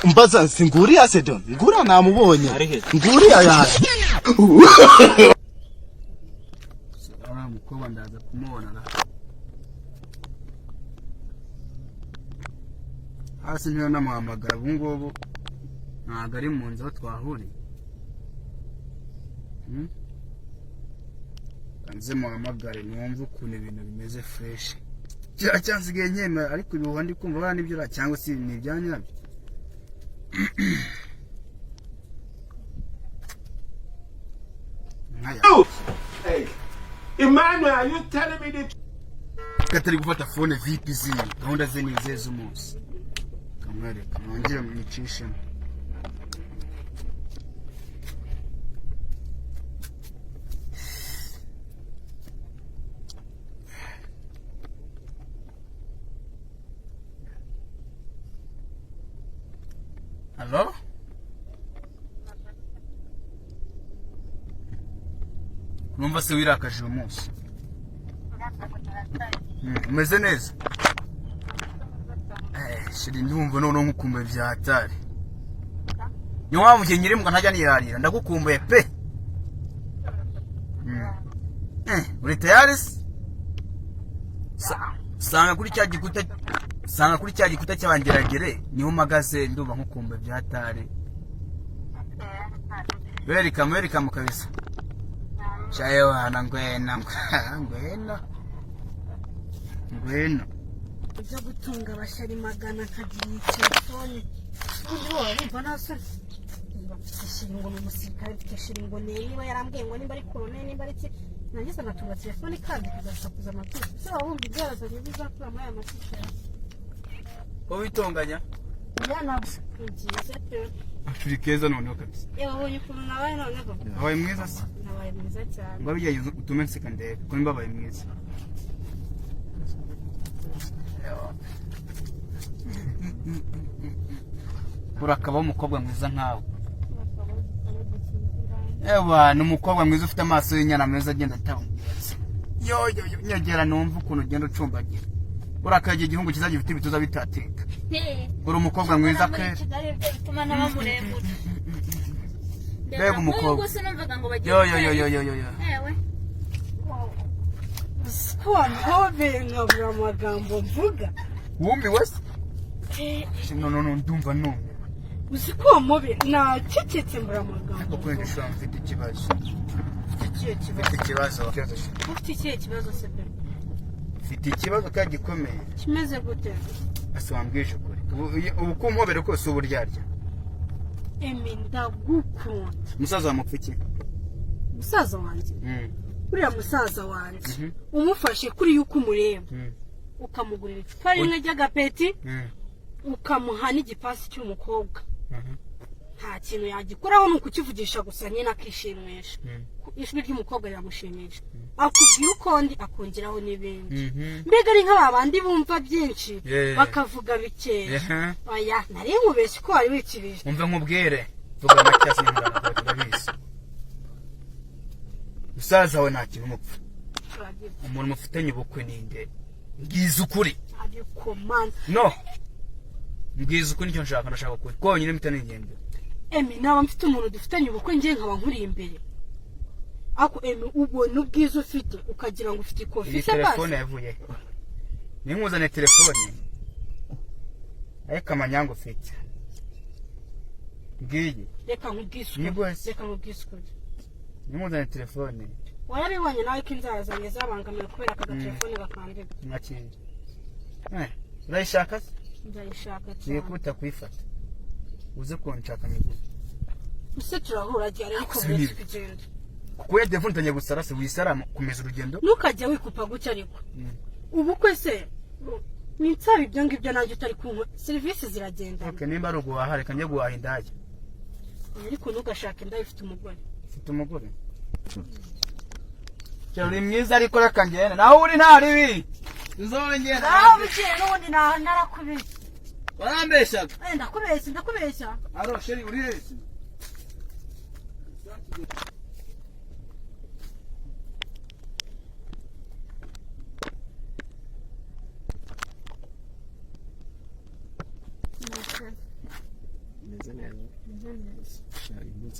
mbaza singuriya Sedon ngura namubonye nguriya yaje ara mukobwa ndaza kumubona na hasi niyo namuhamagara ubu ngubu ntabwo ari mu nzu aho twahuriye. Kanze muhamagare mwumve ukuntu ibintu bimeze fresh. Cyansigaye nyemera ariko ibihuha ndi kumva bana nibyo cyangwa si ni ibyanyabyo. Hey, Emmanuel, are you telling me that? Katari gufata phone vipi zini gahunda ze nizeza umunsi. Kamwereka nongera mwicishe. Hello? Numva se wirakaje umunsi. Umeze neza? Shiri ndumva none nkukumbuye bya hatari. Niyo mpamvu ngiye nyiri mbwa ntajya niyarira ndagukumbuye pe. Uri tayari? Sanga kuri cya gikuta cy'abangeragere niho magaze ndumva nkukumbuye bya hatari. Welcome kabisa. Chayo hana ngwena. Ibyo gutunga abashari magana kagira telefone. Undi wumva nasa. Ishiringo mu musirikare ishiringo niba yarambwiye ngo nimba ari colonel nimba ari nanjye sanatunga telefone kandi kuzasakuza amatwi. So wumva ibyarazanye bizakura muri aya matike. Ko witonganya? Yana ngize pe. Turi keza noneho kabisa. Wabonye ukuntu nabaye noneho. Nabaye mwiza se? Nabaye mwiza cyane. Ngo bijye utume sekondere ko mbabaye mwiza. Urakaba umukobwa mwiza nkawe. Ewa numukobwa mwiza ufite amaso y'inyana meza agenda atawumutse. Yo nyagera numva ukuntu ugenda ucumbagira. Urakaje igihungu kizaje ifite bituza bitateka. Uri umukobwa mwiza ke. Bego umukobwa. Yo. Ewe. Siko benga bwa magambo mvuga. Wumbi wese? No ndumva no. Usiko mobe na cecetse mbura magambo. Uko ndishwa mfite ikibazo. Mfite ikibazo sebe. Mfite ikibazo kandi gikomeye. Kimeze gute? Aswambwije kuri. Ubu kumpobere ko so buryarya. Ndagukunda. Musaza wa mupfiki. Musaza wanjye. Uriya musaza wanjye. Umufashe kuri yuko umureba. Ukamugurira icupa rimwe ry'agapeti. Ukamuha n'igipasi cy'umukobwa. Nta kintu yagikoraho nuko ukivugisha gusa nyine akishimisha. Ijwi ry'umukobwa riramushimisha. Akubwira uko ndi akongeraho n'ibindi. Mbega ari nk'abandi bumva byinshi bakavuga bikeya. Oya nari nkubeshye ko ari wikirije. Umva nkubwire vuga amacyasi n'ingana ndabizi. Musaza we nta kintu mupfa. Umuntu mufitanye ubukwe ninde? Ngize ukuri. Ariko man. No. Ngize ukuri nicyo ndashaka ukuri. Konyine mitane ngende. Naba mfite umuntu dufitanye ubukwe ngiye nkaba nkuri imbere. Ako ubona ubwiza ufite ukagira ngo ufite ikofi se basi. Telefone yavuye. Ninkuzane telefone. Ariko amanyango ufite. Ngiye. Reka nkubwise. Reka nkubwise. Ninkuzane telefone. Warabibonye nawe ko inzazanye zabangamira kubera aka telefone gakandika. Nakindi. Urayishaka? Ndayishaka cyane. Niye kuta kuyifata. Uze konshaka miguzi. Use turahura cyane ariko bwese kugenda. Kuko ya telefone tanye gusara se wisara kumeza urugendo. Ntukajya wikupa gutya ariko. Ubukwe se ninsaba ibyo ngibyo nanjye utari kunywa service ziragenda. Okay nimba ari uguhaha reka njye guhaha indaya. Ariko ntugashake indaya ifite umugore. Ifite umugore. Cyari mwiza ariko reka ngende. Naho uri ntari wi. Uzongera. Bukeye n'ubundi narakubise. Warambesha. Ndakubeshya. Aro sheri uri hese.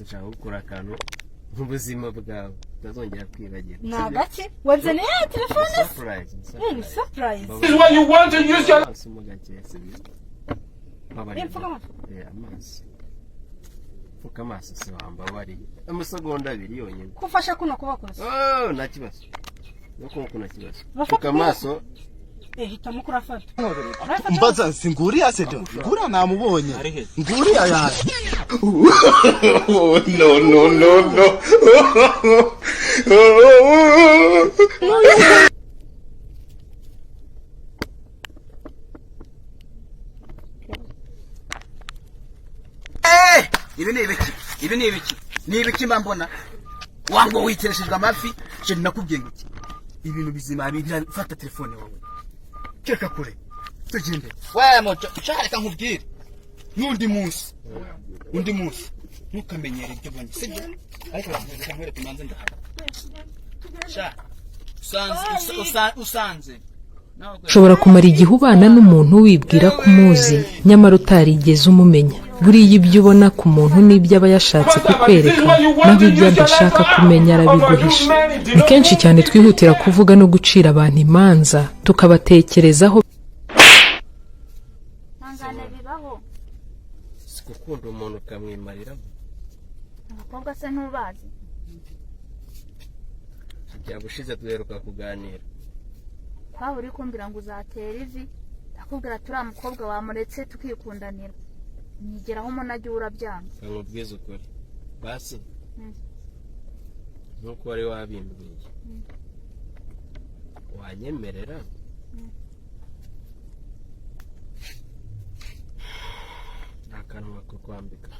Nshaka gukora akantu mu buzima bwawe utazongera kwibagira. Nagaki? Wazanye telefone? Surprise. Surprise. This is when you want to use your amazi. fuka amaso se wamba wari amasegonda abiri yonyine kufasha kuno kubakose nta kibazo nuko kuna kibazo fuka amaso hitamo kurafata mbaza singuriya seto ngura namubonye nguriya yaje no ibi ni ibiki mbona wango witereshejwe amafi je nakubwiye ngo ibintu bizima bigira fata telefone wawe cheka kure tugende waya moto cyareka nkubwire nundi munsi ntukamenyere ibyo bone sibyo ariko bavuga tumanze ndahara sha usanze ushobora kumara igihe ubana n'umuntu wibwira ko umuzi nyamara utarigeze umumenya buriya ibyo ubona ku muntu n'ibyo aba yashatse kukwereka naho ibyo adashaka kumenya arabiguhisha ni kenshi cyane twihutira kuvuga no gucira abantu imanza tukabatekerezaho sikukunda umuntu ukamwimariramo abakobwa se ntubazi byagushize duheruka kuganira waba uri kumbwira ngo uzatera ivi ndakubwira turiya mukobwa wamuretse tukikundanira nigeraho umunajya urabyanga nkubwiza ukuri basi nk'uko wari wabimbwiye wanyemerera nta kanwa ko kwambika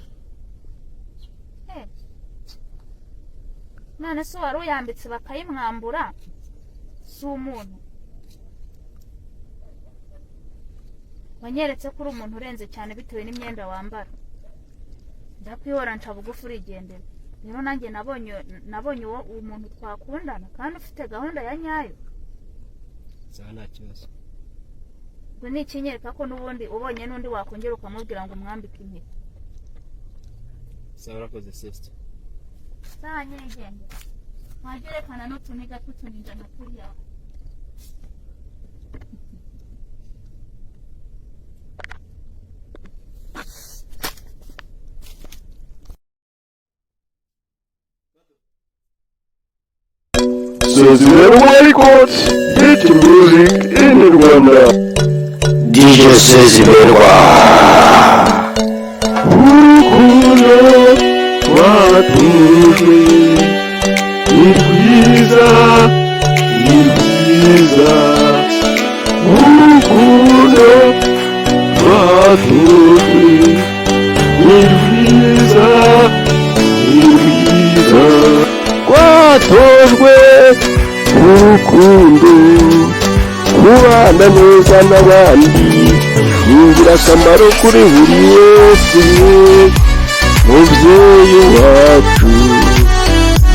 none se wari uyambitse bakayimwambura si umuntu wanyeretse ko uri umuntu urenze cyane bitewe n'imyenda wambara ndakwihora nca bugufi urigendera rero nanjye nabonye uwo umuntu twakundana kandi ufite gahunda ya nyayo sawa nta kibazo ubwo ni ikinyereka ko n'ubundi ubonye n'undi wakongera ukamubwira ngo umwambike impeta sawa urakoze sister sawa nyigendera wajya urekana n'utuniga tw'utuninja na kuriya Sezibera Records, hit music in Rwanda. DJ Seziberwa. Urukundo rwatuje ni rwiza, ni rwiza. Urukundo rwatuje ni rwiza, ni rwiza. Twatojwe urukundo kubana neza n'abandi ni ingirakamaro kuri buri wese mubyeyi wacu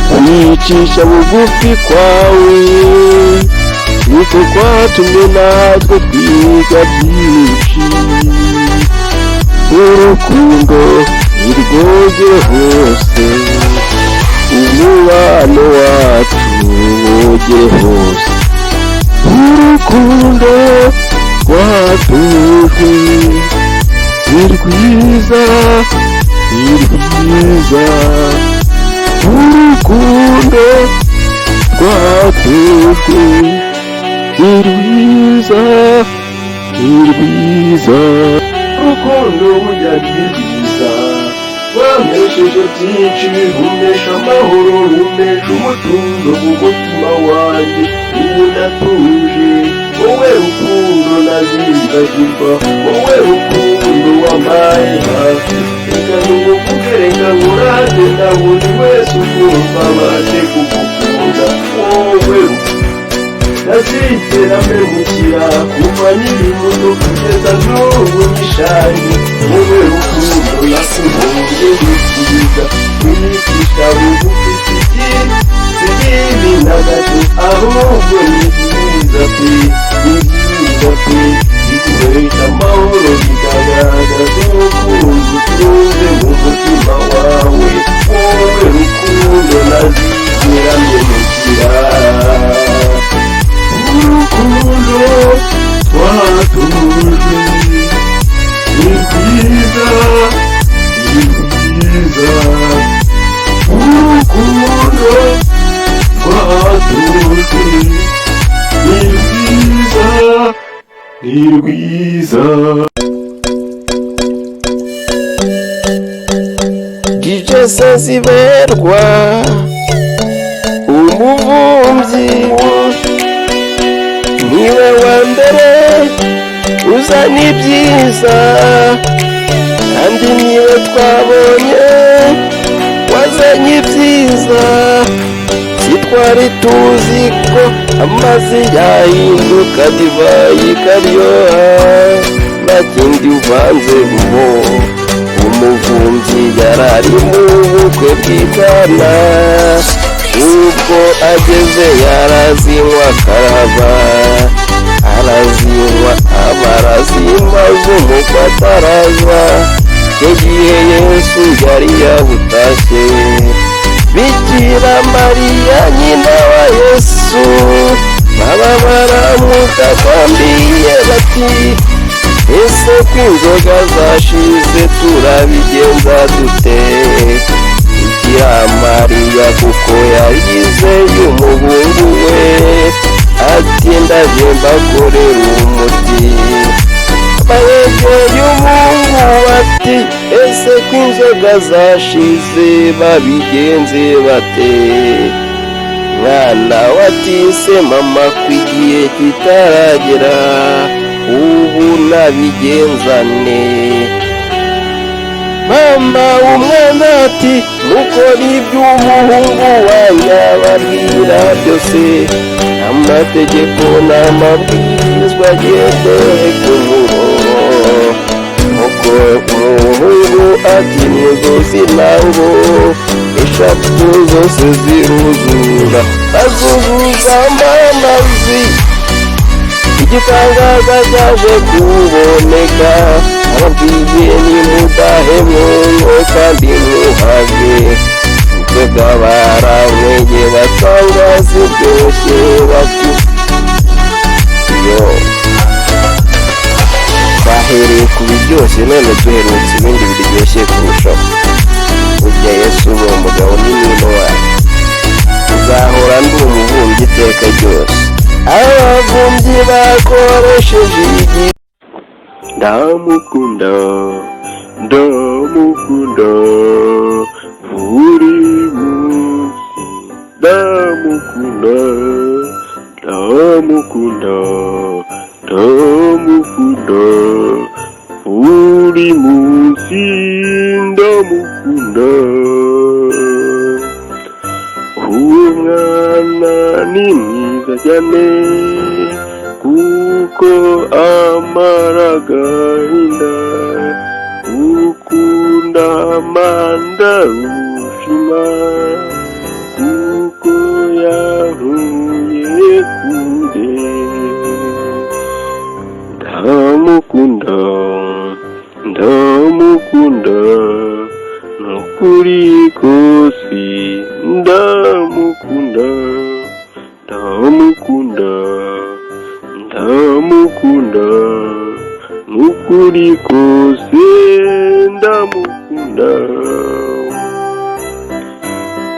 kwicisha bugufi kwawe niko kwatumye natwe twiga byinshi urukundo nirwoge hose umubano wacu wogere hose urukundo rwatujwe ni rwiza ni rwiza urukundo rwatujwe ni rwiza ni rwiza urukundo burya ni rwiza rwamesheje byinshi rumesha amahoro rumesha umutuzo mu mutima wanjye ubu ndatuje wowe rukundo nazibagirwa wowe rukundo wambaye hafi reka numuvuge reka nkurate na buri wese ukumva abashe kugukunda wowe ntazigera mpemukira kuva nkiri muto kugeza n'ubu nishaje wowe rukundo nakugombye gusubiza kwiyicisha bugufi sinini na gato ahubwo ni byiza pe ni byiza pe biguhesha amahoro bikagaragaza urukundo utunze mu mutima wawe wowe rukundo ntazigera mpemukira urukundo rwatuje ni rwiza ni rwiza rwiza. DJ Seziberwa umuvumbyi niwe wa mbere uzana ibyiza kandi niwe twabonye wazanye ibyiza sitwari tuzi ko amazi yahinduka divayi ikaryoha nta kindi uvanzemo umuvumbyi yarari mu bukwe bw'ibwana ubwo ageze yarazinywa karaba arazinywa abarazima z'umukwe ataraza icyo gihe Yesu yari yabutashye Bikira Mariya nyina wa Yesu baba baramutakambiye bati ese ko inzoga zashize turabigenza dute Bikira Mariya kuko yayizeye umuhungu we ati ndaje mbakorera umuti bayegeye umuhungu ati ese ko inzoga zashize babigenze bate mwana watise mama ko igihe kitaragera ubu nabigenzane mama umwana ati mukora iby'umuhungu wanjye ababwira byose amategeko n'amabwirizwa agendeye ku murongo uko umuhungu ati nizo zinango eshatu zose ziruzura azuzuza amazi igitangaza cyaje kuboneka ababwiye nimudahemwe kandi muhage inzoga baranyweye basanga ziryoshye bati yo bahereye ku biryoshye none duherutse ibindi biryoshye kurushaho burya Yesu ni umugabo n'imino wawe uzahora ndi umuvumbyi iteka ryose abavumbyi bakoresheje igi ndamukunda ndamukunda buri munsi ndamukunda ndamukunda ndamukunda buri munsi ndamukunda uwo mwana ni mwiza cyane kuko amara agahinda ukunda amanda rushima kuko yahuye kure ndamukunda ndamukunda nukuri kose ndamukunda ndamukunda ndamukunda nukuri kose ndamukunda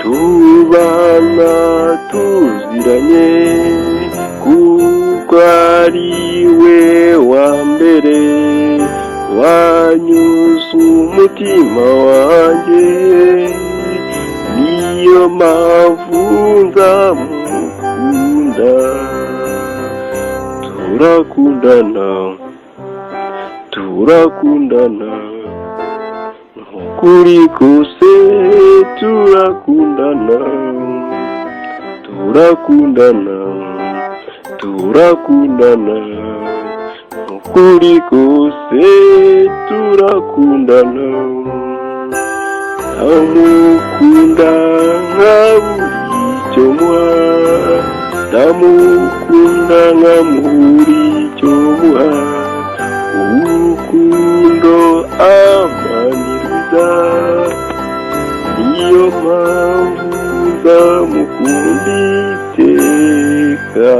tubana tuziranye kuko ari we wa mbere wanyuze umutima wanjye niyo mpamvu nzamukunda turakundana turakundana ukuri kose turakundana turakundana turakundana ukuri kose turakundana ndamukunda nka buri icyo muha ndamukunda nka buri icyo muha urukundo amaniriza niyo mpamvu nzamukunda iteka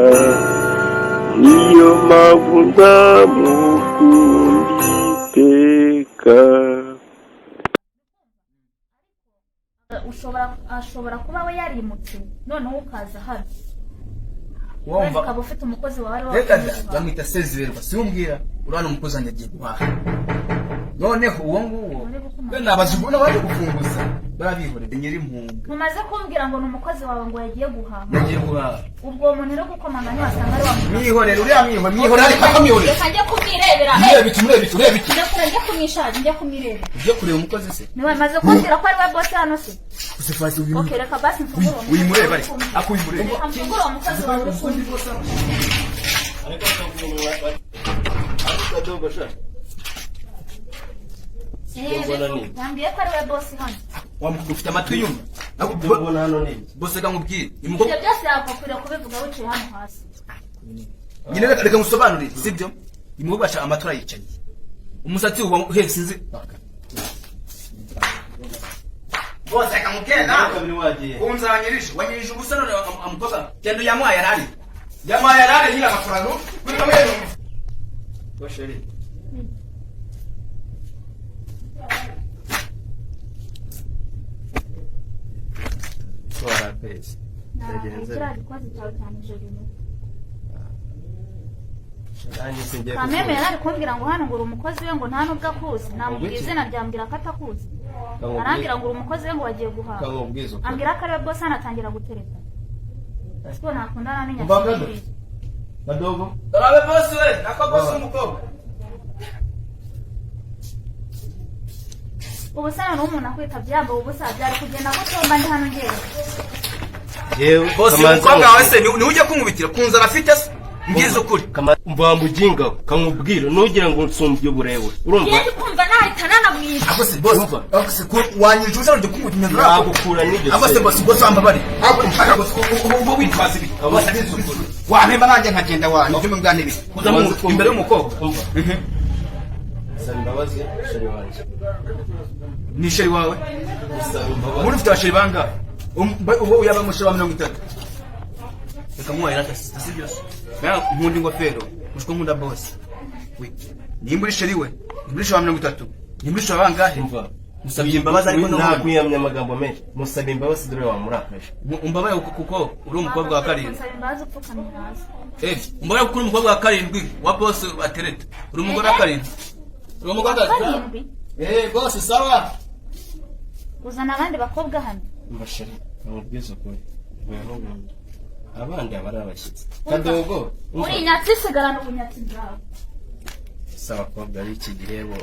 niyo mpamvu nzamukunda iteka ashobora kuba we yarimutse noneho ukaza hano wumva ukaba ufite umukozi wawe reka bamwita Sezibirwa siumbwira urana umukozi wanjye agiye guhaha noneho uwo nguwo nabazuguna baje gufunguza barabihorera nyiri impunga mumaze kumbwira ngo n'umukozi wawe ngo yagiye guhaha yagiye guhaha ubwo umuntu rero gukomanga ni wasanga ari wa mwihorera uriya mwihorera ariko akamihorera reka njye kumwirebera urebe iki njye kumwishaje njye kumwirebera ujye kureba umukozi se niwe maze kumbwira ko ari we boss hano se usifasi uyu okay reka basi mfungure uyimureba ariko akuyimureba mfungure umukozi wawe uri kundi ariko kadogo sha Wambwiye ko ari we boss hano. Ufite amatwi yumva? Mbona hano ni. Boss reka nkubwire. Ibyo byose yakwiriye kubivuga wicaye hano hasi. Nyine reka ngusobanurire, sibyo? Imubasha amatora yicaye. Umusatsi uba uhesinze. Boss reka nkubwira. Unzanyirisha, wanyirije ubusano amukoza. Cyendo yamwaye arari. Yamwaye arari yira amafaranga. Kuri kamwe. Bosheri. Twara pesi. Kameme yari kumbwira ngo hano ngo uri umukozi we ngo nta nubwo akuzi namubwira izina ryambwira ko atakuzi arambwira ngo uri umukozi we ngo wagiye guhaha ambwira ko ari we boss hano atangira gutereta siko nakundana n'inyakiri Kadogo darabe boss we nako boss umukobwa ubusana n'umuntu akwita byambo ubusa byari kugenda gutomba ndi hano ngewe yewe boss umukobwa wawe se ni ujye kunkubitira kunzara afite se mbwiza ukuri mva mujinga kamubwira nugira ngo nsumbye uburewe urumva yandi kumva nahitana namwiza ako se boss ako se ko wanyije usana ryo kunkubitira nagukura n'ibyo ako se boss amba bari ako mpaka boss ubu witwaza ibi boss abizi wahemba nanjye nkagenda wanyu byo mbwane ibi kuza mu imbere y'umukobwa Sambabazi sheri wanje ni sheri wawe muri ufite abasheri banga ubu yaba musheri wa 30 reka muwaye rata sibyo ya nkundi ngofero mushiko nkunda boss we ni muri sheri we muri sheri wa 30 ni muri sheri bangahe musabye imbabazi ariko no nakwiyamya amagambo menshi musabye imbabazi dore wa murakaje umbabaye kuko uri umukobwa wa karindwi musabye imbabazi upfukamye hasi umbabaye kuko uri umukobwa wa karindwi wa boss atereta uri umugore wa karindwi uri umugore wa karindwi boss sawa uzana abandi bakobwa hano mbashari amubwiza ko abandi abari abashyitsi Kadogo uri nyatsi sigarana ubunyatsi bwawe sawa kobwa ari iki gihebo